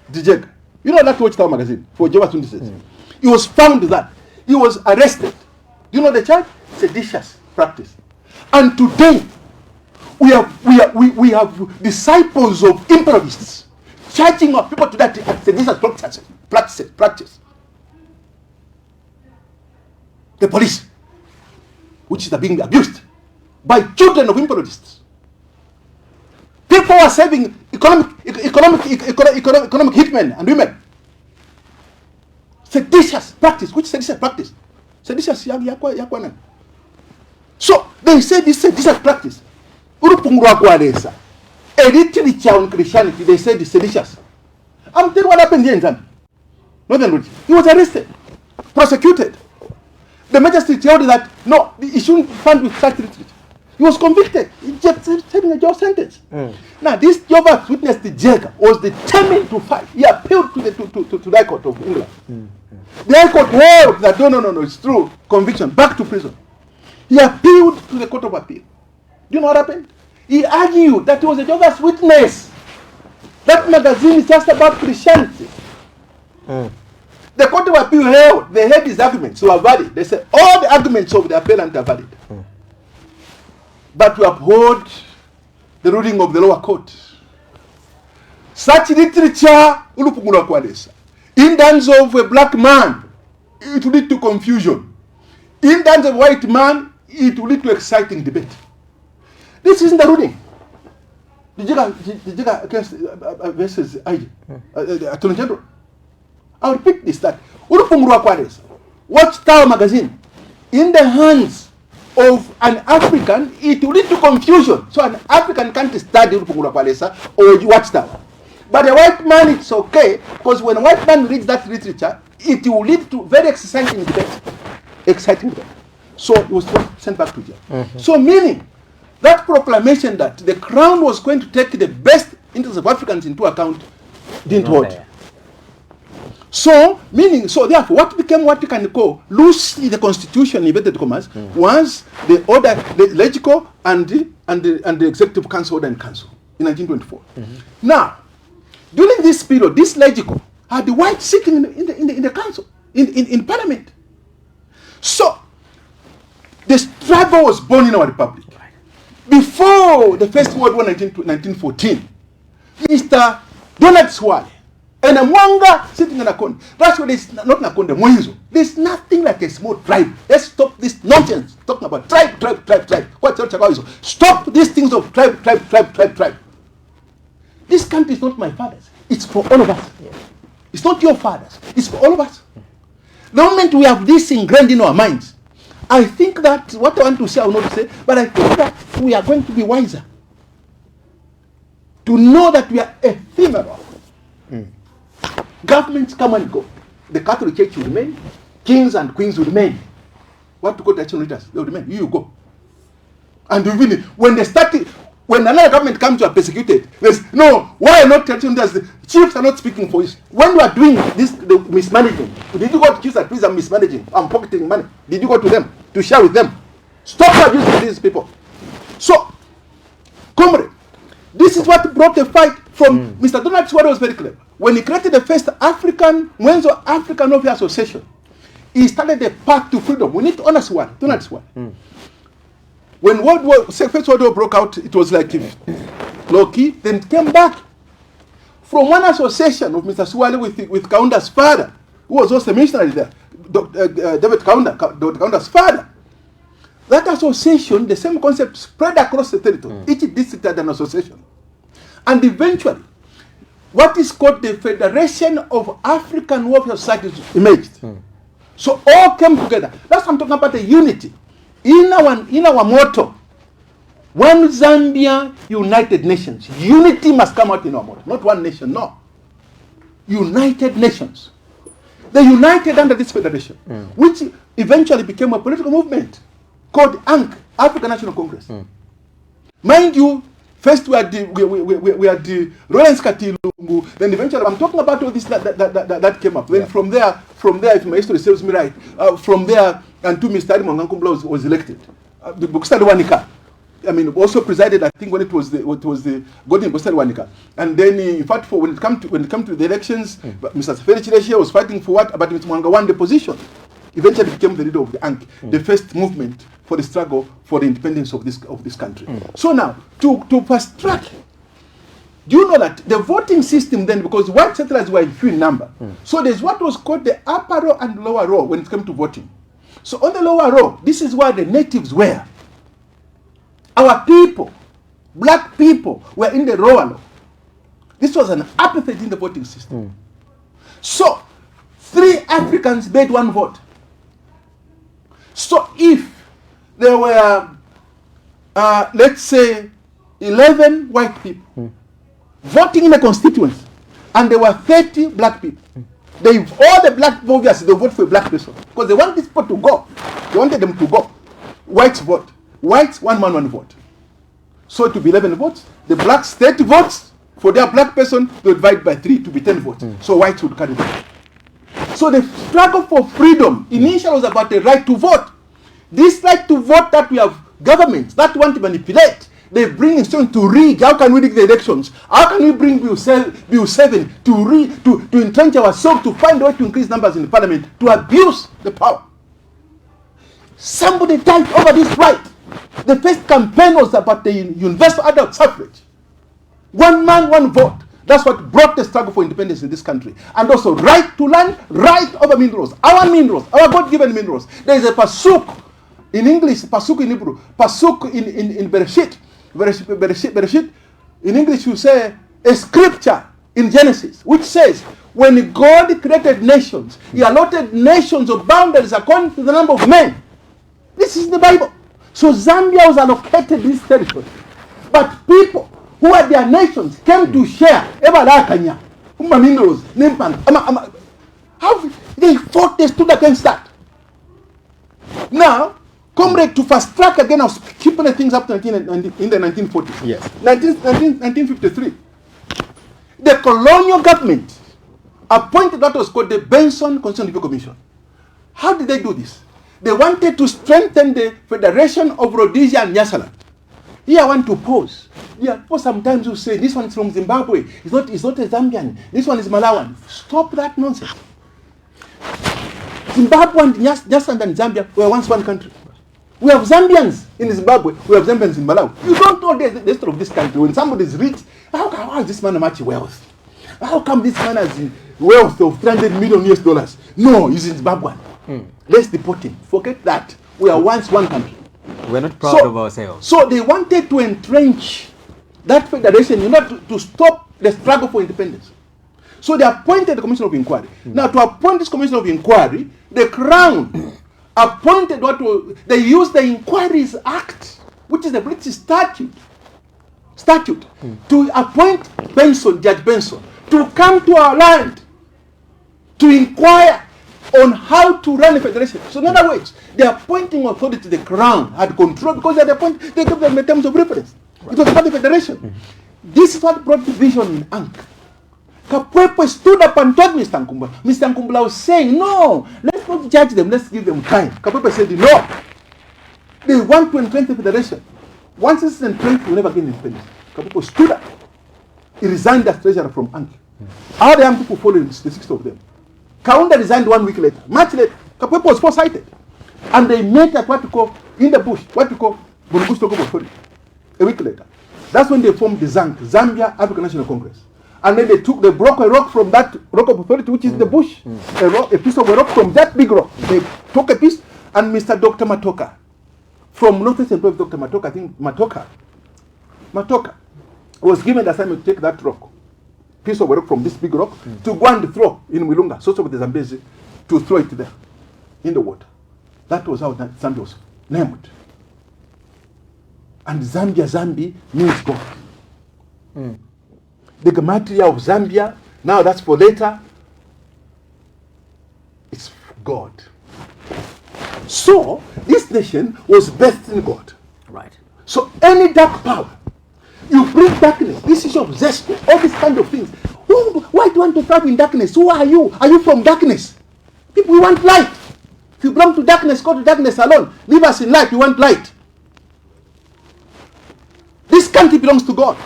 the Jagger. You know that Watchtower magazine for Jehovah's Witnesses? He was found that. He was arrested. You know the charge? Seditious practice. And today, we have disciples of imperialists charging our people to that seditious practice. The police, which is being abused by children of imperialists. People are saving economic hitmen and women. Seditious practice. Which seditious practice? Seditious yakwana. So they say this seditious practice. Urupungurwa kwalesa. A literature on Christianity, they say it's seditious. I'm telling you what happened here in Zambia. Northern Rhodesia. He was arrested, prosecuted. The magistrate told that no, he shouldn't fund with such retreat. He was convicted. He just serving a jail sentence. Now, this Jehovah's Witness, the Jega, was determined to fight. He appealed to the High Court of England. The High Court held that no, it's true. Conviction, back to prison. He appealed to the Court of Appeal. Do you know what happened? He argued that he was a Jehovah's Witness. That magazine is just about Christianity. The Court of Appeal held, they had his arguments, so are valid. They said all the arguments of the appellant are valid. But to uphold the ruling of the lower court. Such literature, in terms of a black man, it will lead to confusion. In terms of a white man, it will lead to exciting debate. This isn't the ruling. The Jiga against versus Attorney General. I'll repeat this, that Watchtower magazine, in the hands of an African, it will lead to confusion. So an African can't study or Watchtower. But a white man, it's okay, because when a white man reads that literature, it will lead to very exciting debate. So it was sent back to jail. So meaning, that proclamation that the Crown was going to take the best interests of Africans into account didn't hold. So, therefore, what became what you can call loosely the Constitution, in inverted commas, was the order, the legislature and the Executive Council order in council in 1924. Now, during this period, this legislature had the whites sitting in the council, in Parliament. So, the struggle was born in our republic. Before the First World War, 1914, Mr. Donald Swale and a Mwanga sitting in a corner. That's what it's not Nakonde, Mwenzo. There's nothing like a small tribe. Let's stop this nonsense talking about tribe. What's Chagawizo? Stop these things of tribe. This country is not my father's. It's for all of us. It's not your father's. It's for all of us. The moment we have this ingrained in our minds, I think that what I want to say, I will not say, but I think that we are going to be wiser. To know that we are ephemeral. Governments come and go. The Catholic Church will remain. Kings and queens will remain. What to call the action leaders? They will remain. You go. And even when another government comes to are persecuted, there's why are not action leaders? The chiefs are not speaking for us. When you are doing this, the mismanaging, did you go to chiefs that please I'm mismanaging? I'm pocketing money. Did you go to them to share with them? Stop abusing these people. So, comrade, this is what brought the fight from Mr. Donald Swale was very clever. When he created the first Mwenzo African Warfare Association, he started the path to freedom. We need to honor Swale, Donald Swale. When First World War broke out, it was like low-key, then it came back. From one association of Mr. Swale with Kaunda's father, who was also a missionary there, David Kaunda's father. That association, the same concept spread across the territory. Each district had an association. And eventually, what is called the Federation of African Warfare Societies emerged. So all came together. That's what I'm talking about, the unity. In our motto, one Zambia, United Nations. Unity must come out in our motto. Not one nation, no. United Nations. They united under this federation, which eventually became a political movement called ANC, African National Congress. Mind you, first we had the Lawrence Katilungu, then eventually I'm talking about all this that came up. Then from there, if my history serves me right, from there until Mr. Mangankumbla was elected. The Bokstari Wanika, also presided, I think, when it was the Golden Bokstari Wanika. And then, in fact, when it come to the elections, Mr. Seferi Chireshia was fighting for what? But Mr. Mwanga won the position. Eventually became the leader of the ANC, the first movement for the struggle for the independence of this country. So now, to fast track, do you know that the voting system then, because white settlers were few in number, so there's what was called the upper row and lower row when it came to voting. So on the lower row, this is where the natives were. Our people, black people, were in the lower row. This was an apartheid in the voting system. So 3 Africans made 1 vote. So if there were, let's say, 11 white people voting in a constituency, and there were 30 black people. All the black people, obviously, they vote for a black person because they want these people to go. They wanted them to go. Whites vote. Whites, one man, one vote. So to be 11 votes. The blacks 30 votes. For their black person, they would divide by 3 to be 10 votes. So whites would carry them. So the struggle for freedom initially was about the right to vote. This right to vote that we have governments that want to manipulate. They bring instruments to rig. How can we rig the elections? How can we bring Bill 7 to entrench ourselves, to find a way to increase numbers in the parliament, to abuse the power? Somebody died over this right. The first campaign was about the universal adult suffrage. One man, one vote. That's what brought the struggle for independence in this country. And also right to land, right over minerals. Our God-given minerals. There is a pasuk in English, pasuk in Hebrew, pasuk in Bereshit. Bereshit. In English you say a scripture in Genesis, which says, when God created nations, he allotted nations of boundaries according to the number of men. This is the Bible. So Zambia was allocated this territory. But people who had their nations came to share. How they fought, they stood against that. Now, comrade, to fast track again, I was keeping the things up to in the 1940s. Yes. 1953. The colonial government appointed what was called the Benson Constitutional Review Commission. How did they do this? They wanted to strengthen the Federation of Rhodesia and Nyasaland. Here I want to pause. Yeah, for sometimes you say this one is from Zimbabwe. It's not a Zambian. This one is Malawian. Stop that nonsense. Zimbabwe and Nyasaland and Zambia were once one country. We have Zambians in Zimbabwe. We have Zambians in Malawi. You don't know the history of this country. When somebody is rich, how is this man much wealth? How come this man has wealth of $300 million? No, he's in Zimbabwe. Let's deport him. Forget that. We are once one country. We're not proud of ourselves. So they wanted to entrench that federation in order to stop the struggle for independence. So they appointed the Commission of Inquiry. Now, to appoint this Commission of Inquiry, the Crown appointed they used the Inquiries Act, which is the British statute, to appoint Judge Benson, to come to our land to inquire on how to run a federation. So in other words, the appointing authority, the Crown, had control because they gave them the terms of reference. It was about the federation. This is what brought division in Ankh. Kapwepo stood up and told Mr. Nkumbula. Mr. Nkumbula was saying, no, let's not judge them, let's give them time. Kapwepo said, no. They want to entrench the federation. Once it's entrenched, we'll never gain independence. Kapwepo stood up. He resigned as treasurer from Ankh. All the young people followed, the 6 of them. Kaunda resigned 1 week later. Much later, Kapwepo was foresighted. And they met at what we call, in the bush, what we call Bunubush Local Authority. A week later. That's when they formed the ZANC, Zambia African National Congress. And then they broke a rock from that rock of authority, which is the bush. A piece of a rock from that big rock. They took a piece, and Mr. Dr. Matoka, from Northeast Employee Dr. Matoka, I think Matoka was given the assignment to take that rock, piece of a rock from this big rock, to go and throw in Wilunga, source of the Zambezi, to throw it there, in the water. That was how Zambia was named. And Zambi means God. The gematria of Zambia, now that's for later, it's God. So, this nation was birthed in God. Right. So, any dark power, you bring darkness, this issue of zest, all these kind of things. Why do you want to thrive in darkness? Who are you? Are you from darkness? People, we want light. If you belong to darkness, go to darkness alone. Leave us in light, we want light. This country belongs to God.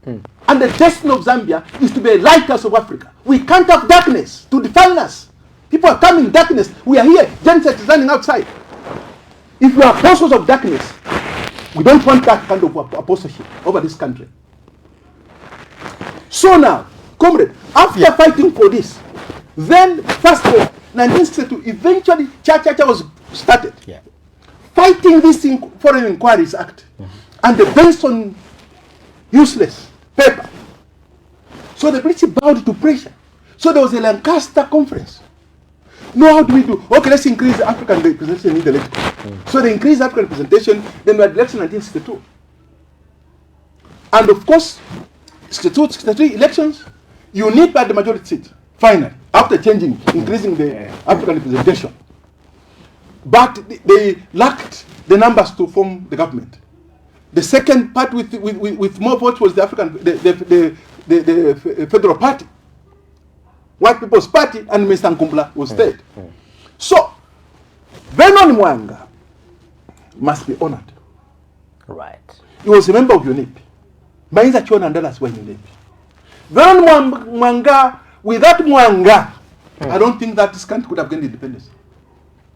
And the destiny of Zambia is to be a lighthouse of Africa. We can't have darkness to define us. People are coming in darkness. We are here. Genset is running outside. If we are apostles of darkness, we don't want that kind of apostleship over this country. So now, comrade, after fighting for this, then first of all, 1962, eventually Cha-Cha-Cha was started. Fighting this Foreign Inquiries Act and the Benson useless paper. So the British bowed to pressure. So there was a Lancaster conference. Now how do we do? Okay, let's increase African representation in the electorate. So they increased African representation, then we had election in 1962. And of course, 62, 63 elections, UNIP had the majority seat, finally, after increasing the African representation. But they lacked the numbers to form the government. The second party with more votes was the Federal Party, White People's Party, and Mr. Nkumbula was third. So, Vernon Mwanga must be honored. Right. He was a member of UNIP. Mainza Chona and others were in UNIP. Vernon Mwanga, without Mwanga, I don't think that this country could have gained independence.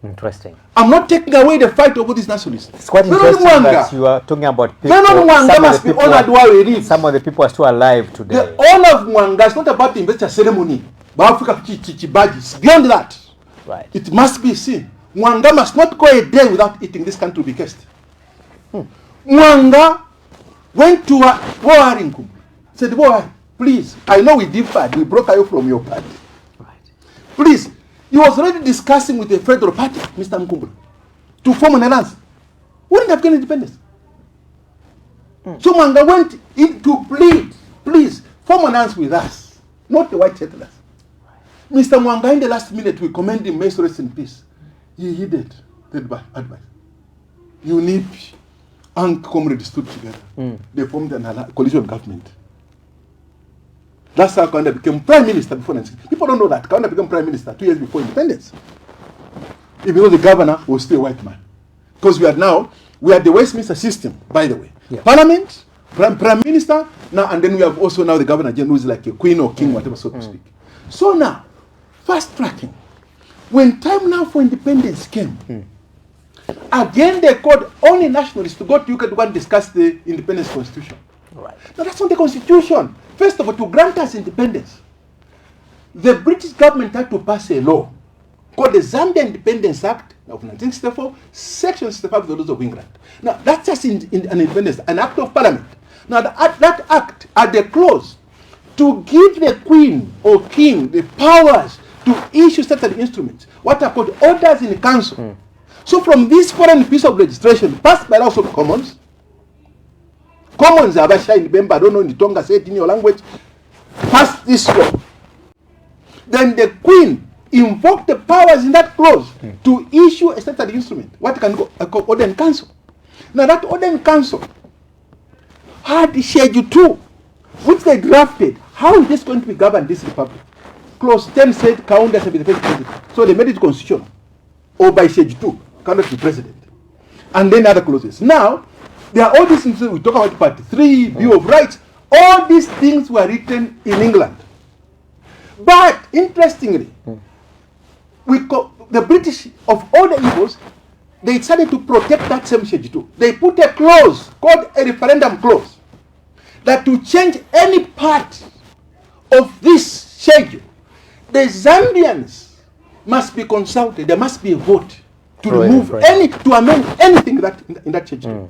Interesting. I'm not taking away the fight over these nationalists. It's quite interesting that you are talking about people. Vernon Mwanga must be honored while he lives. Some of the people are still alive today. The honor of Mwanga is not about the investor ceremony. Beyond that, right. It must be seen. Mwanga must not go a day without eating this country to be cursed. Mwanga went to Warinkum, said, boy, please, I know we differed, we broke away from your party. Right. Please, he was already discussing with the Federal Party, Mr. Nkumbula, to form an alliance. Wouldn't have gained independence. So Mwanga went in to plead, please, form an alliance with us, not the white settlers. Mr. Mwanga, in the last minute, we commend him, may he rest in peace. He heeded the advice. UNIP and comrades stood together. They formed a coalition government. That's how Kaunda became prime minister before 1960. People don't know that. Kaunda became prime minister 2 years before independence. Even though the governor was still a white man. Because we are the Westminster system, by the way. Yeah. Parliament, prime minister, now and then we have also now the governor general who is like a queen or king, whatever, so to speak. So now, fast tracking. When time now for independence came, again they called only nationalists to go to UK to go and discuss the independence constitution. Right. Now that's not the constitution. First of all, to grant us independence, the British government had to pass a law called the Zambia Independence Act of 1964, Section 65 of the Laws of England. Now that's just an independence, an act of parliament. Now that act had a clause to give the Queen or King the powers to issue certain instruments, what are called orders in council. So from this foreign piece of legislation passed by the House of Commons, Abasha in Bemba, I don't know in the Tonga, say it in your language, passed this law. Then the Queen invoked the powers in that clause to issue a certain instrument, what can go called order in council. Now that order in council had Schedule 2, which they drafted. How is this going to be governed, this republic? Clause 10 said Kaunda shall be the first president. So they made it constitutional. Or by Schedule 2, Kaunda to be president. And then other clauses. Now, there are all these things we talk about, Part 3, Bill of Rights. All these things were written in England. But, interestingly, the British, of all the evils, they decided to protect that same Schedule 2. They put a clause called a referendum clause that to change any part of this schedule, the Zambians must be consulted. There must be a vote to remove to amend anything in that schedule.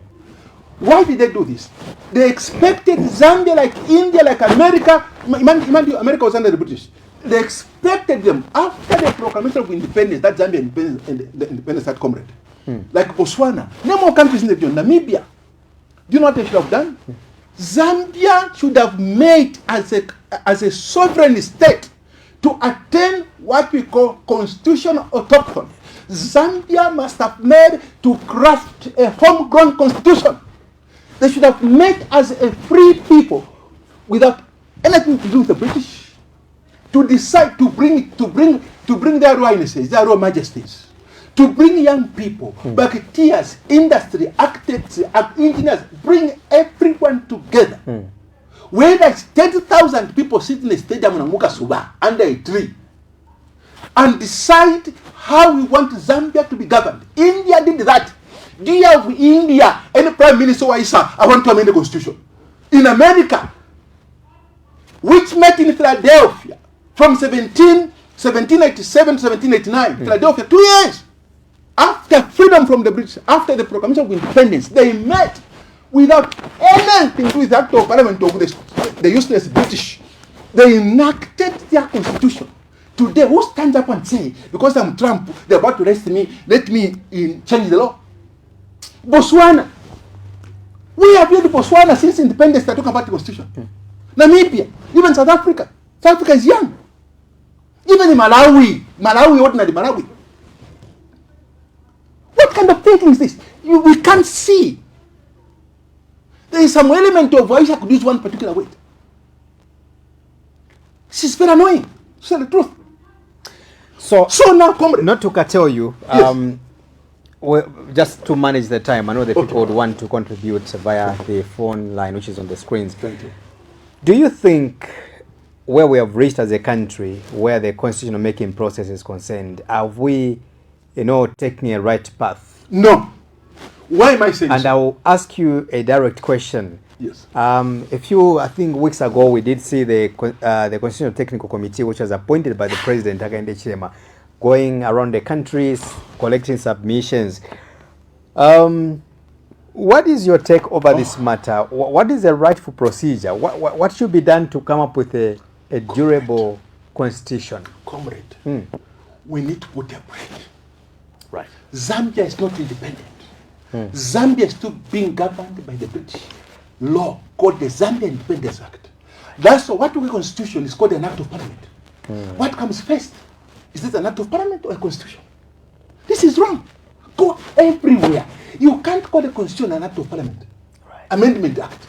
Why did they do this? They expected Zambia, like India, like America. America was under the British. They expected them after the proclamation of independence, that Zambia independence had comrade, like Botswana. No more countries in the region. Namibia. Do you know what they should have done? Zambia should have made as a sovereign state to attain what we call constitutional autonomy. Zambia must have made to craft a homegrown constitution. They should have made as a free people without anything to do with the British to decide to bring their royal highnesses, their royal majesties, to bring young people, marketeers, industry, architects, engineers, bring everyone together. Where there's 30,000 people sitting in a stadium in Mukasuba under a tree and decide how we want Zambia to be governed. India did that. Do you have India any prime minister who said, I want to amend the constitution? In America, which met in Philadelphia from 1787 to 1789, Philadelphia, 2 years after freedom from the British, after the proclamation of independence, they met without anything to do with the act of parliament of the useless British. They enacted their constitution. Today, who stands up and say, because I'm Trump, they're about to arrest me, let me change the law? Botswana. We have been in Botswana since independence, they're talking about the constitution. Namibia, even South Africa. South Africa is young. Even in Malawi, ordinary Malawi. What kind of thinking is this? We can't see. There is some element of why I could use one particular word. This is very annoying, to tell the truth. So now, comrade. Not to curtail you, Yes. just to manage the time, I know the people would want to contribute via the phone line, which is on the screens. Thank you. Do you think where we have reached as a country, where the constitutional making process is concerned, have we, taking a right path? No. Why am I saying And so? I will ask you a direct question. Yes. A few, I think, weeks ago, we did see the Constitutional Technical Committee, which was appointed by the President, Hakainde Hichilema, going around the countries, collecting submissions. What is your take over this matter? What is the rightful procedure? What should be done to come up with a durable constitution? Comrade, we need to put a break. Right. Zambia is not independent. Zambia is still being governed by the British law called the Zambia Independence Act. That's what we constitution is called an act of parliament. What comes first? Is it an act of parliament or a constitution? This is wrong. Go everywhere. You can't call a constitution an act of parliament. Right. Amendment Act.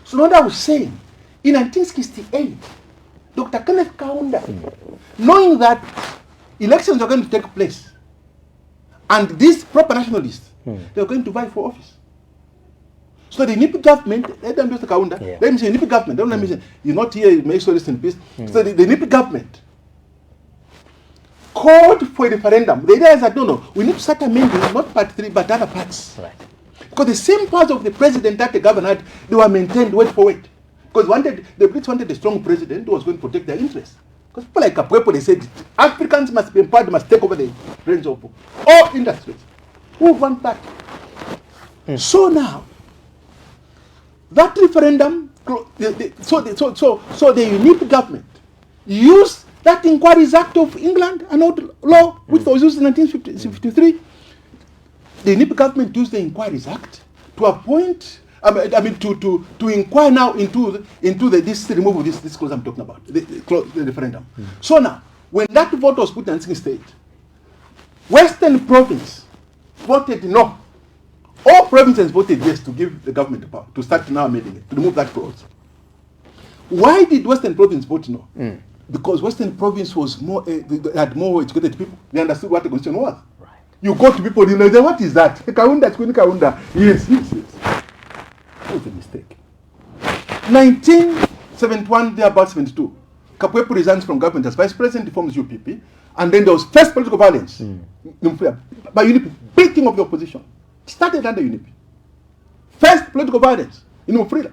So now that I was saying, in 1968, Dr. Kenneth Kaunda, knowing that elections are going to take place, and these proper nationalists, they're going to vie for office. So the NIP government, let them Mr. Kaunda, let me say NIP government, don't let me say, you're not here, make sure this in peace. So the NIP government called for a referendum. The idea is that, no, we need to start amending, not part 3, but other parts. Right. Because the same parts of the president that the governor had, they were maintained word for word. Because the Brits wanted a strong president who was going to protect their interests. Because people like Kapwepo, they said, Africans must be empowered, must take over the reins of all industries. Who want that? So now, that referendum, so the unique government used that Inquiries Act of England, an old law which was used in 1953. The unique government used the Inquiries Act to appoint, to inquire now into this removal of this clause I'm talking about, the referendum. So now, when that vote was put in the state, Western Province voted no. All provinces voted yes to give the government the power to start now amending it, to remove that clause. Why did Western Province vote no? Because Western Province was had more educated people. They understood what the constitution was. Right. You go to people, what is that? Kaunda. Yes. That was a mistake. 1971, there about 72, Kapwepo resigns from government as vice president, he forms UPP, and then there was first political violence by UNIP, beating of the opposition. It started under UNIP. First political violence in Mufrila.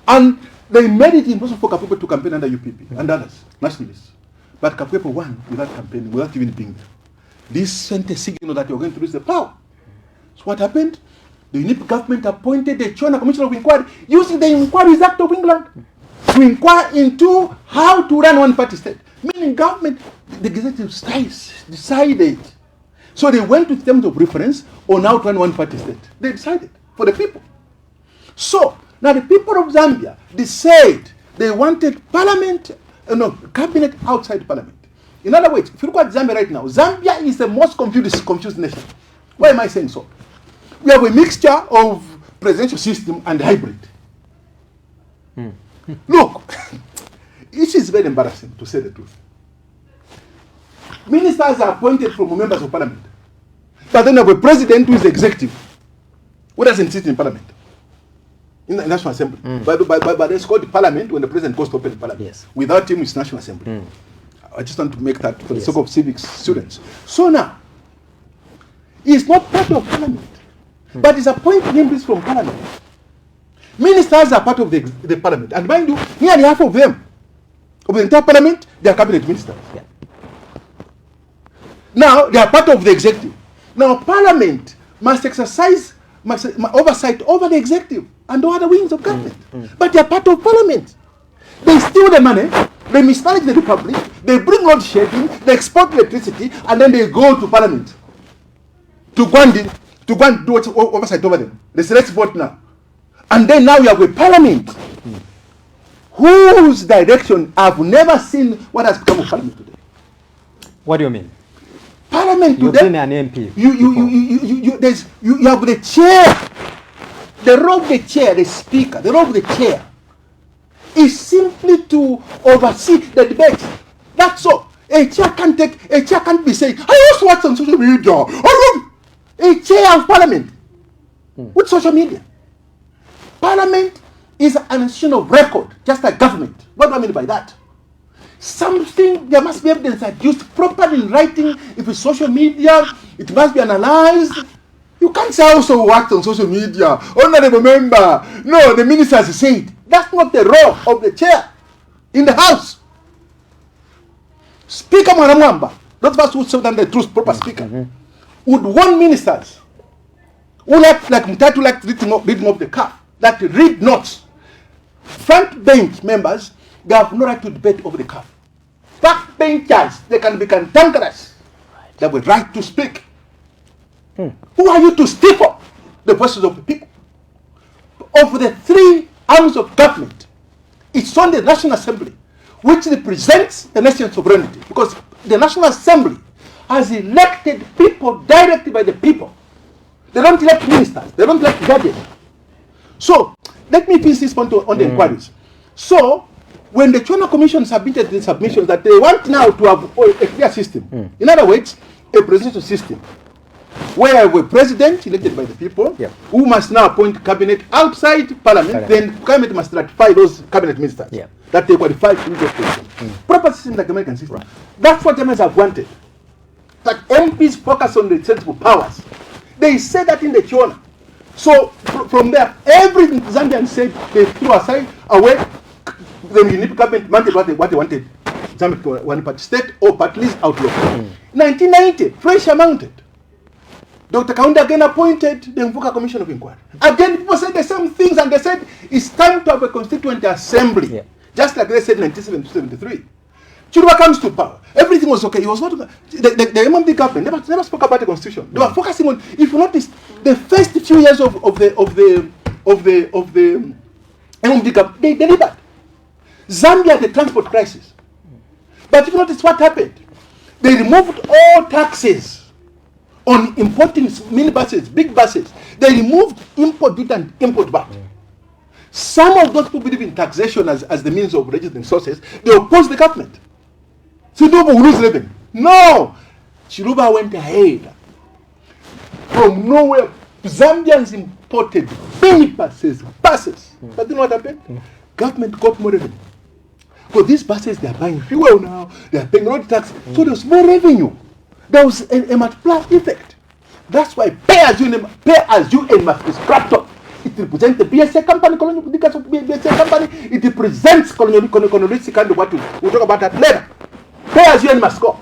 And they made it impossible for Kapwepo to campaign under UPP and others, nationalists. But Kapwepo won without campaigning, without even being there. This sent a signal that you're going to lose the power. So what happened? The UNIP government appointed the Chona Commission of Inquiry using the Inquiries Act of England to inquire into how to run one party state. Meaning government, the executive decided. So they went to terms of reference on how to run one party state. They decided for the people. So now the people of Zambia decided they wanted cabinet outside parliament. In other words, if you look at Zambia right now, Zambia is the most confused nation. Why am I saying so? We have a mixture of presidential system and hybrid. Look, it is very embarrassing to say the truth. Ministers are appointed from members of parliament. But then you have a president who is executive, who doesn't sit in parliament, in the National Assembly. But it's called the parliament when the president goes to open the parliament. Yes. Without him, it's National Assembly. I just want to make that for the sake of civics students. So now, he's not part of parliament, but he's appointing members from parliament. Ministers are part of the parliament. And mind you, nearly half of them, of the entire parliament, they are cabinet ministers. Yeah. Now, they are part of the executive. Now, parliament must exercise oversight over the executive and all other wings of government. But they are part of parliament. They steal the money, they mismanage the republic, they bring load shedding, they export electricity, and then they go to parliament to go and do oversight over them. They say, let's vote now. And then now you have a parliament whose direction I've never seen what has become of Parliament today. What do you mean? Parliament You've today. been an MP. You have the chair. The role of the chair, the speaker, the role of the chair is simply to oversee the debate. That's all. A chair can't be saying, I also watch on social media. A chair of Parliament with social media. Parliament is an institution of record, just like government. What do I mean by that? Something, there must be evidence that used properly in writing. If it's social media, it must be analyzed. You can't say I also worked on social media. Honorable member. No, the ministers said. That's not the role of the chair in the House. Speaker Mwanamwamba, those of us who serve under the truth, proper speaker, would warn ministers who like Mutatu like reading off the cuff, that read notes. Front bench members, they have no right to debate over the cuff. Back benchers, they can be cantankerous. They have a right to speak. Who are you to stifle the voices of the people? Of the three arms of government, it's only the National Assembly which represents the nation's sovereignty, because the National Assembly has elected people directly by the people. They don't elect ministers, they don't elect judges. So, let me finish this point on the inquiries. So, when the Chona Commission submitted the submissions that they want now to have a clear system, in other words, a presidential system, where a president elected by the people, who must now appoint cabinet outside Parliament, then cabinet must ratify those cabinet ministers that they qualify to do those positions. Proper system like the American system. That's what Germans have wanted. That MPs focus on the sensible powers. They say that in the Chona. So from there, everything Zambians said, they threw aside, away. The municipal government wanted what they wanted. Zambia one party state or party list outlaw. 1990, pressure mounted. Dr. Kaunda again appointed the Mvuka Commission of Inquiry. Again, people said the same things, and they said it's time to have a constituent assembly, just like they said in 1973. Chiluba comes to power. Everything was okay. It was not the MMD government never spoke about the constitution. They were focusing on, if you notice, the first few years of the MMD government, they delivered. Zambia had the transport crisis. But if you notice what happened, they removed all taxes on importing minibuses, big buses. They removed import duty and import VAT. Some of those people believe in taxation as the means of registering sources. They oppose the government. So nobody will lose revenue. No! Chiluba went ahead. From nowhere, Zambians imported minibuses, buses. But you know what happened? Government got more revenue. Because these buses, they are buying fuel now, they are paying road tax, so there's more revenue. There was a multiplier effect. That's why pay as you earn must be scrapped up. It represents the BSA company, colonial because of BSA company. It represents colonialistic and what we'll talk about that later. Pay as you earn must go.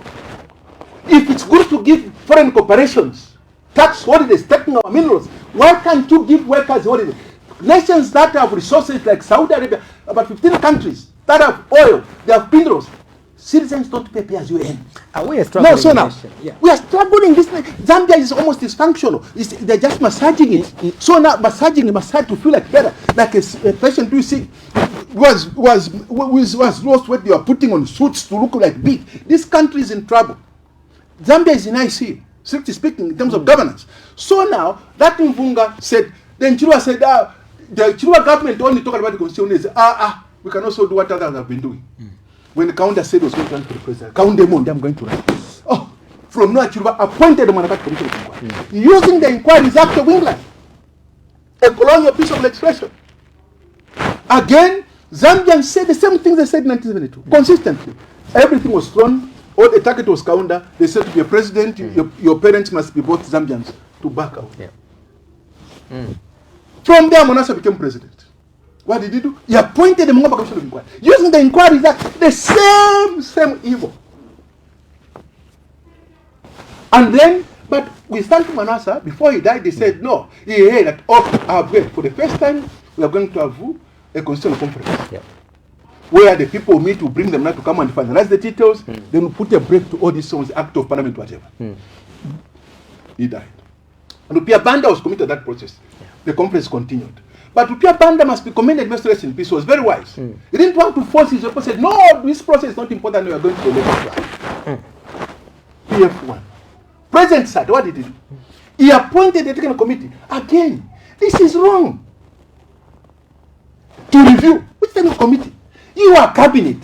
If it's good to give foreign corporations tax holidays, taking our minerals, why can't you give workers holidays? Nations that have resources like Saudi Arabia, about 15 countries that have oil, they have minerals. Citizens don't pay as you earn. Are we a struggling nation? We are struggling. Zambia is almost dysfunctional. They're just massaging it. So now massage to feel like better. Like a patient you see was lost weight. They are putting on suits to look like big. This country is in trouble. Zambia is in IC, strictly speaking, in terms of governance. So now that Mvunga said, then Chilwa said, the Chilwa government only talk about the constitution. We can also do what others have been doing. When the Kaunda said he was going to run for the president, Kaunda Monde, I'm going to run. Oh, from now, Chiluba appointed the Manabati Commission of Inquiry. Using the Inquiries Act of England, a colonial piece of legislation. Again, Zambians said the same things they said in 1972, consistently. Everything was thrown, all the target was Kaunda. They said to be a president, your parents must be both Zambians to back out. From there, Monasa became president. What did he do? He appointed the Mungaba Commission of Inquiry. Using the Inquiries Act, the same evil. And then, but we stand to Manasa, before he died, they said, no, he heard that, for the first time, we are going to have a constitutional conference. Where the people meet to bring them now to come and finalize the details, then we put a break to all these songs, Act of Parliament, whatever. He died. And Upia Banda was committed to that process. The conference continued. But Upia Banda must be commended, Mr. Rest in Peace, was very wise. He didn't want to force his opponent, said, no, this process is not important, we are going to the electoral. PF1. President said, what did he do? He appointed the technical committee. Again, this is wrong. To review. Which technical committee? You are cabinet.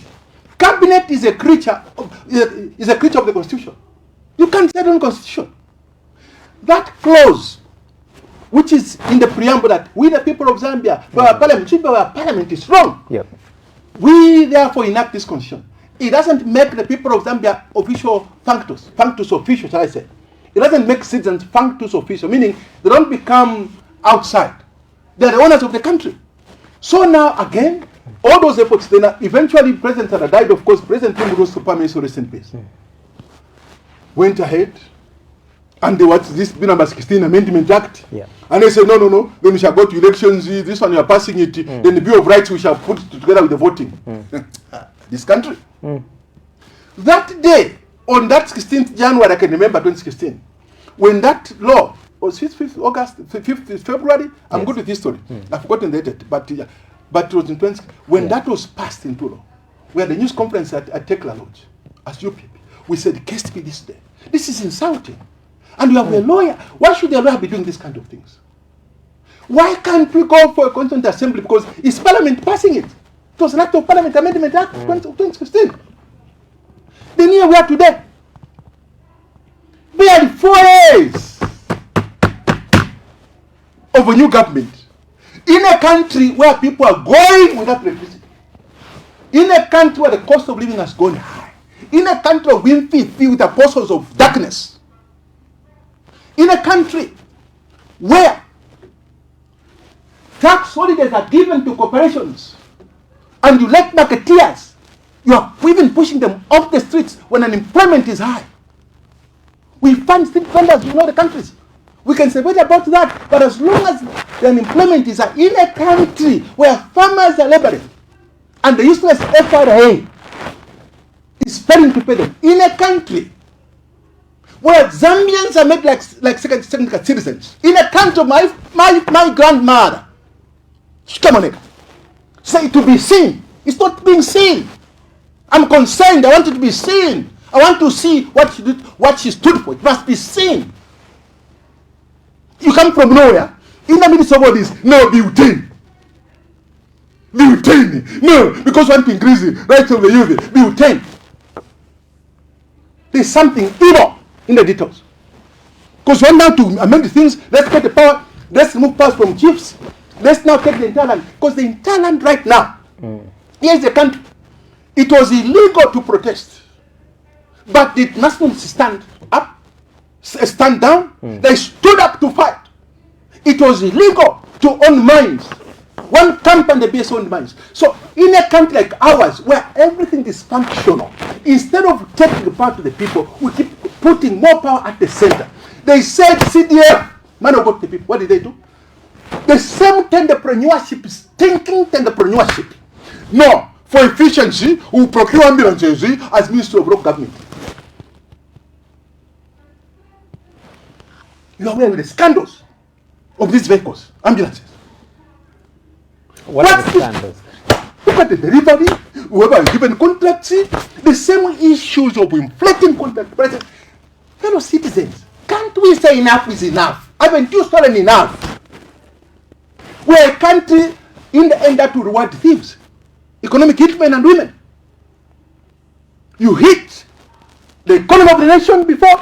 Cabinet is a creature of the Constitution. You can't set on Constitution. That clause, which is in the preamble that we the people of Zambia, our parliament is wrong. Yep. We therefore enact this constitution. It doesn't make the people of Zambia official functus official, shall I say. It doesn't make citizens functus official, meaning they don't become outside. They're the owners of the country. So now again, all those efforts, then eventually President Sada died, of course, President Timurus Superman, rest in peace. Went ahead, and there was this bill number 16 Amendment Act. Yeah. And they said, no, then we shall go to elections, this one you are passing it, then the Bill of Rights we shall put it together with the voting. This country. That day, on that 16th January, I can remember 2016, when that law was 5th August, 5th February, I'm good with history. I've forgotten the date, but it was in 20, when that was passed into law, we had a news conference at Tekla Lodge, as UPP. We said, case be this day. This is insulting. And you have a lawyer. Why should a lawyer be doing this kind of things? Why can't we go for a Constituent Assembly? Because it's Parliament passing it. It was an Act of Parliament Amendment Act 2016. Then here we are today. We had 4 years of a new government in a country where people are going without electricity, in a country where the cost of living has gone high, in a country of being filled with apostles of darkness, in a country where tax holidays are given to corporations and you let marketeers, you are even pushing them off the streets when unemployment is high. We fund street vendors in all the countries. We can say what about that, but as long as the unemployment is high, in a country where farmers are laboring and the useless FRA is failing to pay them, in a country where Zambians are made like second citizens, in a country of my grandmother, come on, say to be seen. It's not being seen. I'm concerned. I want it to be seen. I want to see what she did, what she stood for. It must be seen. You come from nowhere. In the midst of all this, no, butane. Butane. No, because one thing increase the rights of the youth. Butane. There's something evil in the details. Because we want now to amend the things. Let's get the power. Let's remove powers from chiefs. Let's now take the entire land. Because the entire land right now, here's the country. It was illegal to protest. But the nationalists stand up, stand down. They stood up to fight. It was illegal to own mines. One company based on mines. So in a country like ours, where everything is functional, instead of taking the power to the people, we keep putting more power at the center. They said CDF, man of God, the people. What did they do? The same entrepreneurship, stinking entrepreneurship. No, for efficiency, we procure ambulances as Ministry of Local Government. You are aware of the scandals of these vehicles, ambulances. What are the scandals? Look at the delivery, whoever is given contracts, the same issues of inflating contract. Fellow citizens, can't we say enough is enough? Haven't you stolen enough? We're a country in the end that will reward thieves, economic hitmen and women. You hit the economy of the nation before,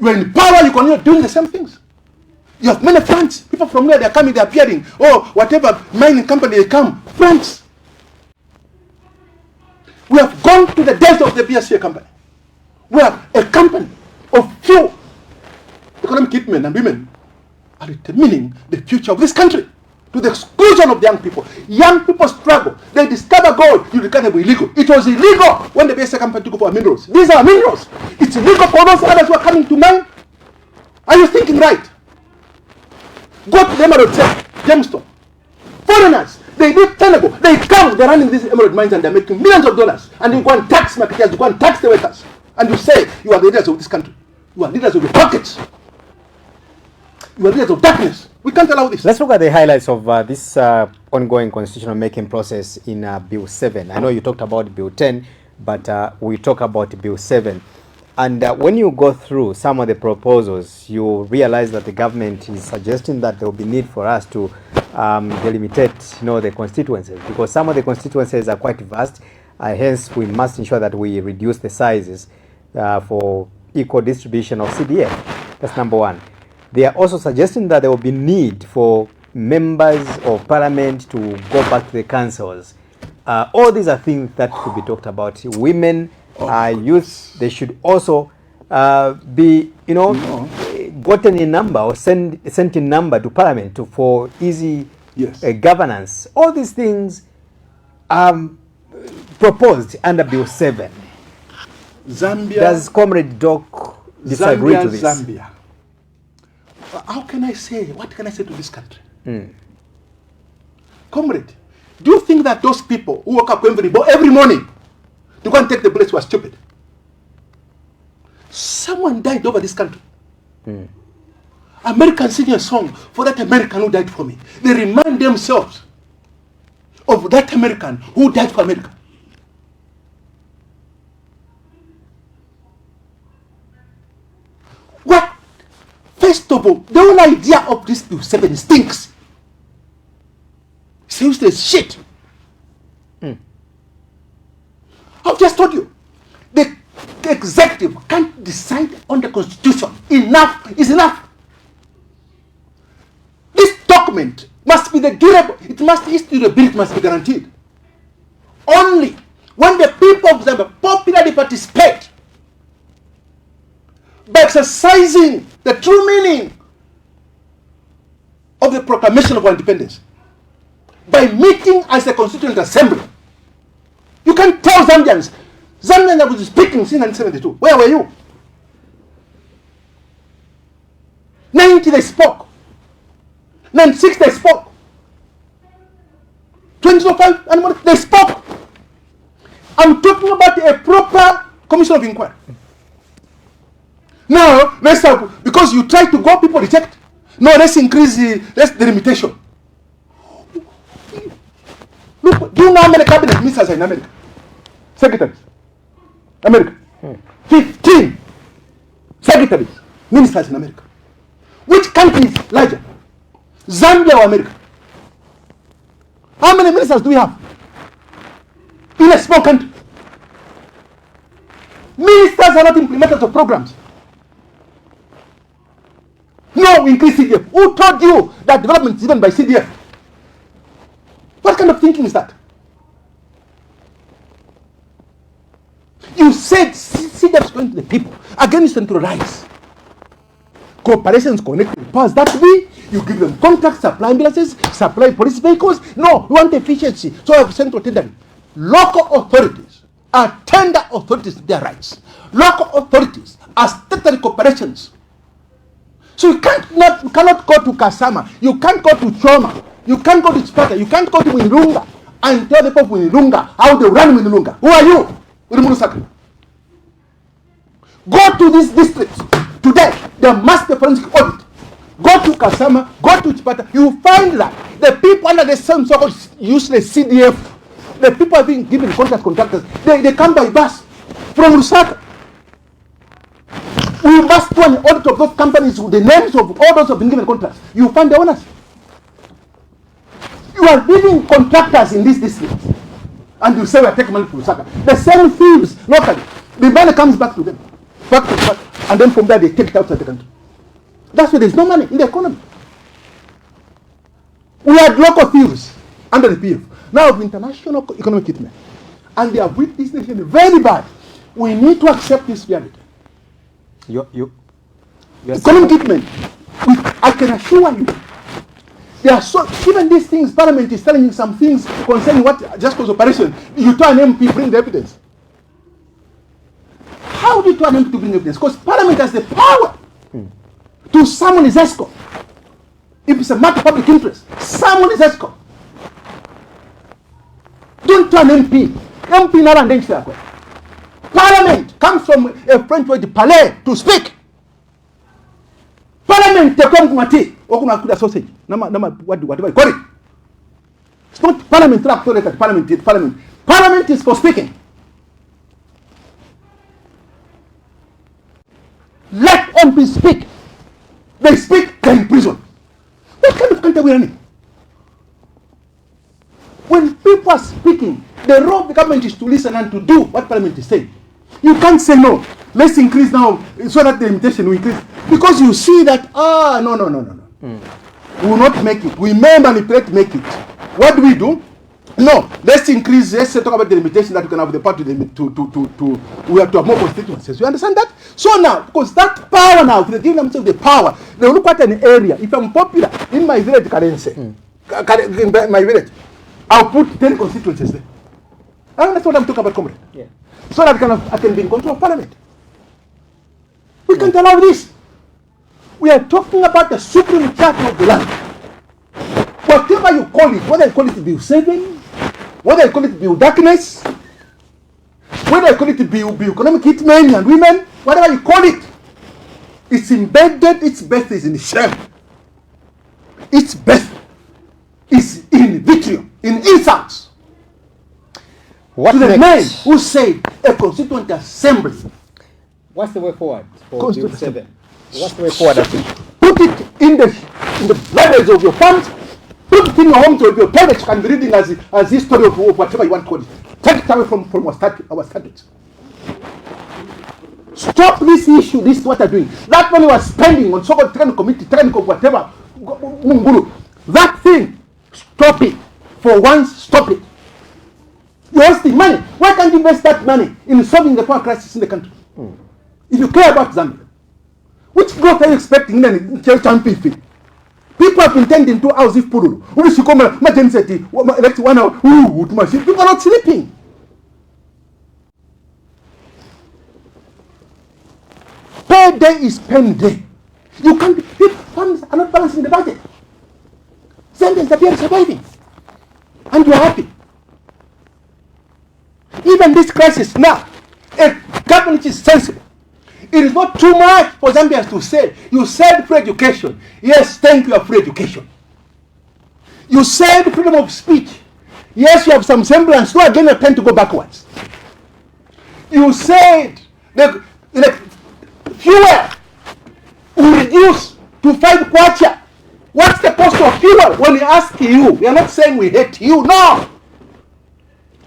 you are in power, you continue doing the same things. You have many fronts. People from where they are coming, they are appearing. Oh, whatever mining company they come, fronts. We have gone to the days of the BSA company. We have a company of few economic hitmen and women are determining the future of this country to the exclusion of the young people. Young people struggle. They discover gold. You regard it illegal. It was illegal when the BSA company took over minerals. These are minerals. It's illegal for those others who are coming to mine. Are you thinking right? Go to the Emerald Gemstone. Foreigners, they live Senegal. They come, they're running these emerald mines and they're making millions of dollars. And you go and tax marketers, you go and tax the workers. And you say you are the leaders of this country. You are leaders of the pockets. You are leaders of darkness. We can't allow this. Let's look at the highlights of this ongoing constitutional making process in Bill 7. I know you talked about Bill 10, but we talk about Bill 7. And when you go through some of the proposals, you realize that the government is suggesting that there will be need for us to delimitate, the constituencies, because some of the constituencies are quite vast. Hence, we must ensure that we reduce the sizes for equal distribution of CDF. That's number one. They are also suggesting that there will be need for members of parliament to go back to the councils. All these are things that could be talked about. Women, youth, they should also be, gotten in number or sent in number to parliament for easy governance. All these things proposed under Bill 7. Zambia. Does Comrade Doc disagree to this? Zambia. How can I say? What can I say to this country? Comrade, do you think that those people who woke up every morning to go and take the bullets were stupid? Someone died over this country. Americans sing a song for that American who died for me. They remind themselves of that American who died for America. What? First of all, the whole idea of this Bill 7 stinks. It's useless shit. I've just told you, the executive can't decide on the constitution. Enough is enough. This document must be the durable, its durability must be guaranteed. Only when the people of Zambia popularly participate by exercising the true meaning of the proclamation of our independence, by meeting as a constituent assembly. You can tell Zambians was speaking since 1972. Where were you? 90 they spoke. 96 they spoke. 2005 and more they spoke. I'm talking about a proper commission of inquiry. Now, let's have, because you try to go, people reject. No, let's increase the limitation. Look, do you know how many cabinet ministers are in America? Secretaries. America. 15 secretaries, ministers in America. Which country is larger? Zambia or America? How many ministers do we have? In a small country. Ministers are not implementers of programs. No, we increase CDF. Who told you that development is driven by CDF? What kind of thinking is that? You said CDF is going to the people against central rights. Corporations connected powers that be, you give them contracts, supply ambulances, supply police vehicles. No, we want efficiency. So I have central tendering. Local authorities are tender authorities to their rights. Local authorities are statutory corporations. So you cannot go to Kasama, you can't go to Choma, you can't go to Sparta, you can't go to Winilunga and tell the people of Winilunga how they run Winilunga. Who are you? Go to these districts today. There must be a forensic audit. Go to Kasama, go to Sparta. You find that the people under the same so-called useless CDF, the people are being given contractors. They come by bus from Lusaka. We must do an audit of those companies with the names of all those who have been given contracts. You find the owners. You are giving contractors in this district, and you say we are taking money from Lusaka. The same thieves locally. The money comes back to them, and then from there they take it outside the country. That's why there is no money in the economy. We had local thieves under the PF. Now of international economic hitmen, and they have weak this nation very bad. We need to accept this reality. Economic hitmen, I can assure you, they are so, even these things, Parliament is telling you some things concerning what just cause operation. You tell an MP, bring the evidence. How do you tell an MP to bring evidence? Because Parliament has the power to summon his ESCO. If it's a matter of public interest, summon his ESCO. Don't tell an MP. MP not an danger. Parliament comes from a French word, palais, to speak. Parliament come to tea, or kuna sausage. Whatever you call it. It's not parliament. Parliament. Parliament is for speaking. Let MPs speak. They speak, they're in prison. What kind of country are we running? When people are speaking, the role of the government is to listen and to do what parliament is saying. You can't say no. Let's increase now so that the limitation will increase. Because you see that, no. We will not make it. We may manipulate, make it. What do? No, let's increase. Let's talk about the limitation that we can have the power to we have to have more constituencies. You understand that? So now, because that power now, if they give themselves the power, they will look at an area. If I'm popular in my village, in my village, I'll put 10 constituencies there. And that's what I'm talking about, comrade. Yeah. So that I can be in control of parliament. We can't allow this. We are talking about the supreme charter of the land. Whatever you call it, whether you call it Bill 7, whether you call it Bill Darkness, whether you call it Bill Economic Hitmen and Women, whatever you call it, it's embedded, its birth is in shame. Its birth is in vitriol, in insults. What to the next? men who say a constituent assembly. What's the way forward for Bill 7? What's the way forward? Put it in the libraries of your farms. Put it in your homes, or your parents can be reading as history of whatever you want to call it. Take it away from our statutes. Stop this issue. This is what they're doing. That money was spending on so-called technical whatever. That thing, stop it. For once, stop it. You're wasting money. Why can't you invest that money in solving the power crisis in the country? If you care about Zambia, which growth are you expecting in the people have been tending to house if Purulu. People are not sleeping. Payday is payday. You can't. Funds are not balancing the budget. Zambians appear surviving, and you are happy. Even this crisis now, if government is sensible, it is not too much for Zambians to say, you said free education. Yes, thank you for free education. You said freedom of speech. Yes, you have some semblance. So again, you tend to go backwards. You said the fuel will reduce to 5 kwacha. What's the cost of fuel? When we ask you, we are not saying we hate you. No.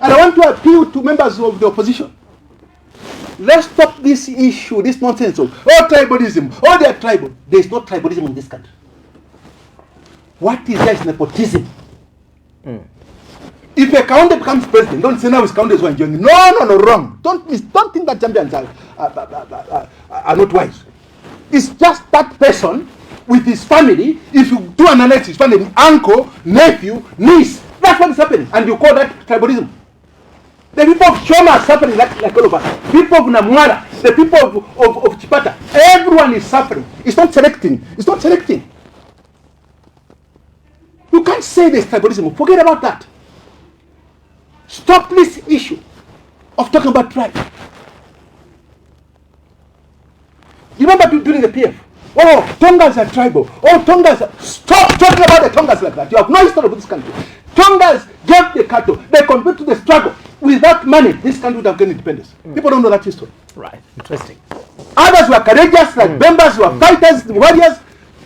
And I want to appeal to members of the opposition. Let's stop this issue, this nonsense of tribalism. They are tribal. There is no tribalism in this country. What is there is nepotism. If a county becomes president, don't say now his county is enjoying. No, wrong. Don't think that Zambians are not wise. It's just that person with his family. If you do analyze his family, uncle, nephew, niece, that's what is happening. And you call that tribalism. The people of Choma are suffering like all of us. People of Namwara, the people of Chipata, everyone is suffering. It's not selecting. You can't say there's tribalism. Forget about that. Stop this issue of talking about tribe. You remember during the PF? Tongas are tribal. Tongas are... Stop talking about the Tongas like that. You have no history of this country. Tongas gave the cattle. They contributed to the struggle. Without money, this country would have gained independence. People don't know that history. Right. Interesting. Others were courageous, like Bembas were fighters, warriors.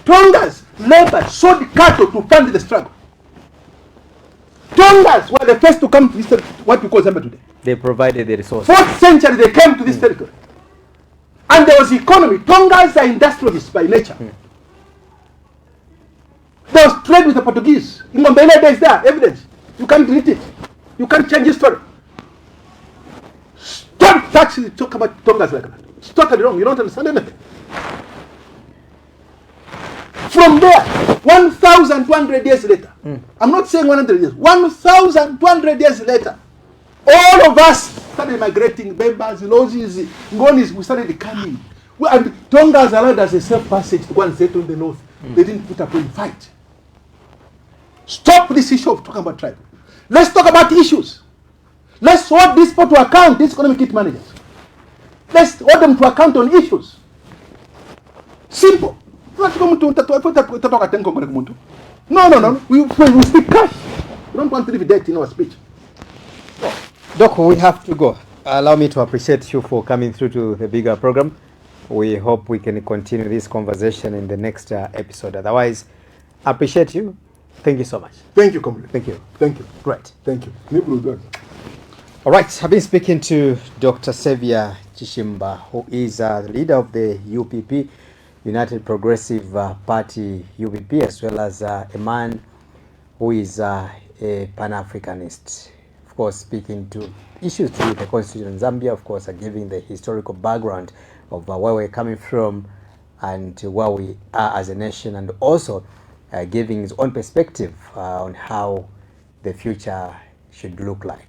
Tongas, labor, sold cattle to fund the struggle. Tongas were the first to come to this, what we call Zambia today. They provided the resources. 4th century, they came to this territory. And there was economy. Tongas are industrialists by nature. There was trade with the Portuguese. In Ngombele, there is there, evidence. You can't delete it. You can't change history. Stop actually talk about Tongas like that. It's totally wrong. You don't understand anything. From there, 1,200 years later, I'm not saying 100 years, 1,200 years later, all of us started migrating. Bembas, Lozis, Ngonis, we started coming. And Tongas allowed us a safe passage to go and settle in the north. They didn't put up a fight. Stop this issue of talking about tribe. Let's talk about issues. Let's hold these people to account, these economic hit managers. Let's hold them to account on issues. Simple. No. We speak cash. We don't want to leave debt in our speech. Doc, we have to go. Allow me to appreciate you for coming through to the bigger program. We hope we can continue this conversation in the next episode. Otherwise, I appreciate you. Thank you so much. Thank you, comrade. Thank you. Thank you. Great. Thank you. All right, I've been speaking to Dr. Xavier Chishimba, who is the leader of the UPP, United Progressive Party UPP, as well as a man who is a Pan-Africanist. Of course, speaking to issues to do with the constitution in Zambia, of course, giving the historical background of where we're coming from and where we are as a nation, and also giving his own perspective on how the future should look like.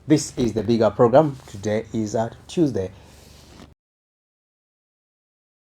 This is the bigger program. Today is Tuesday,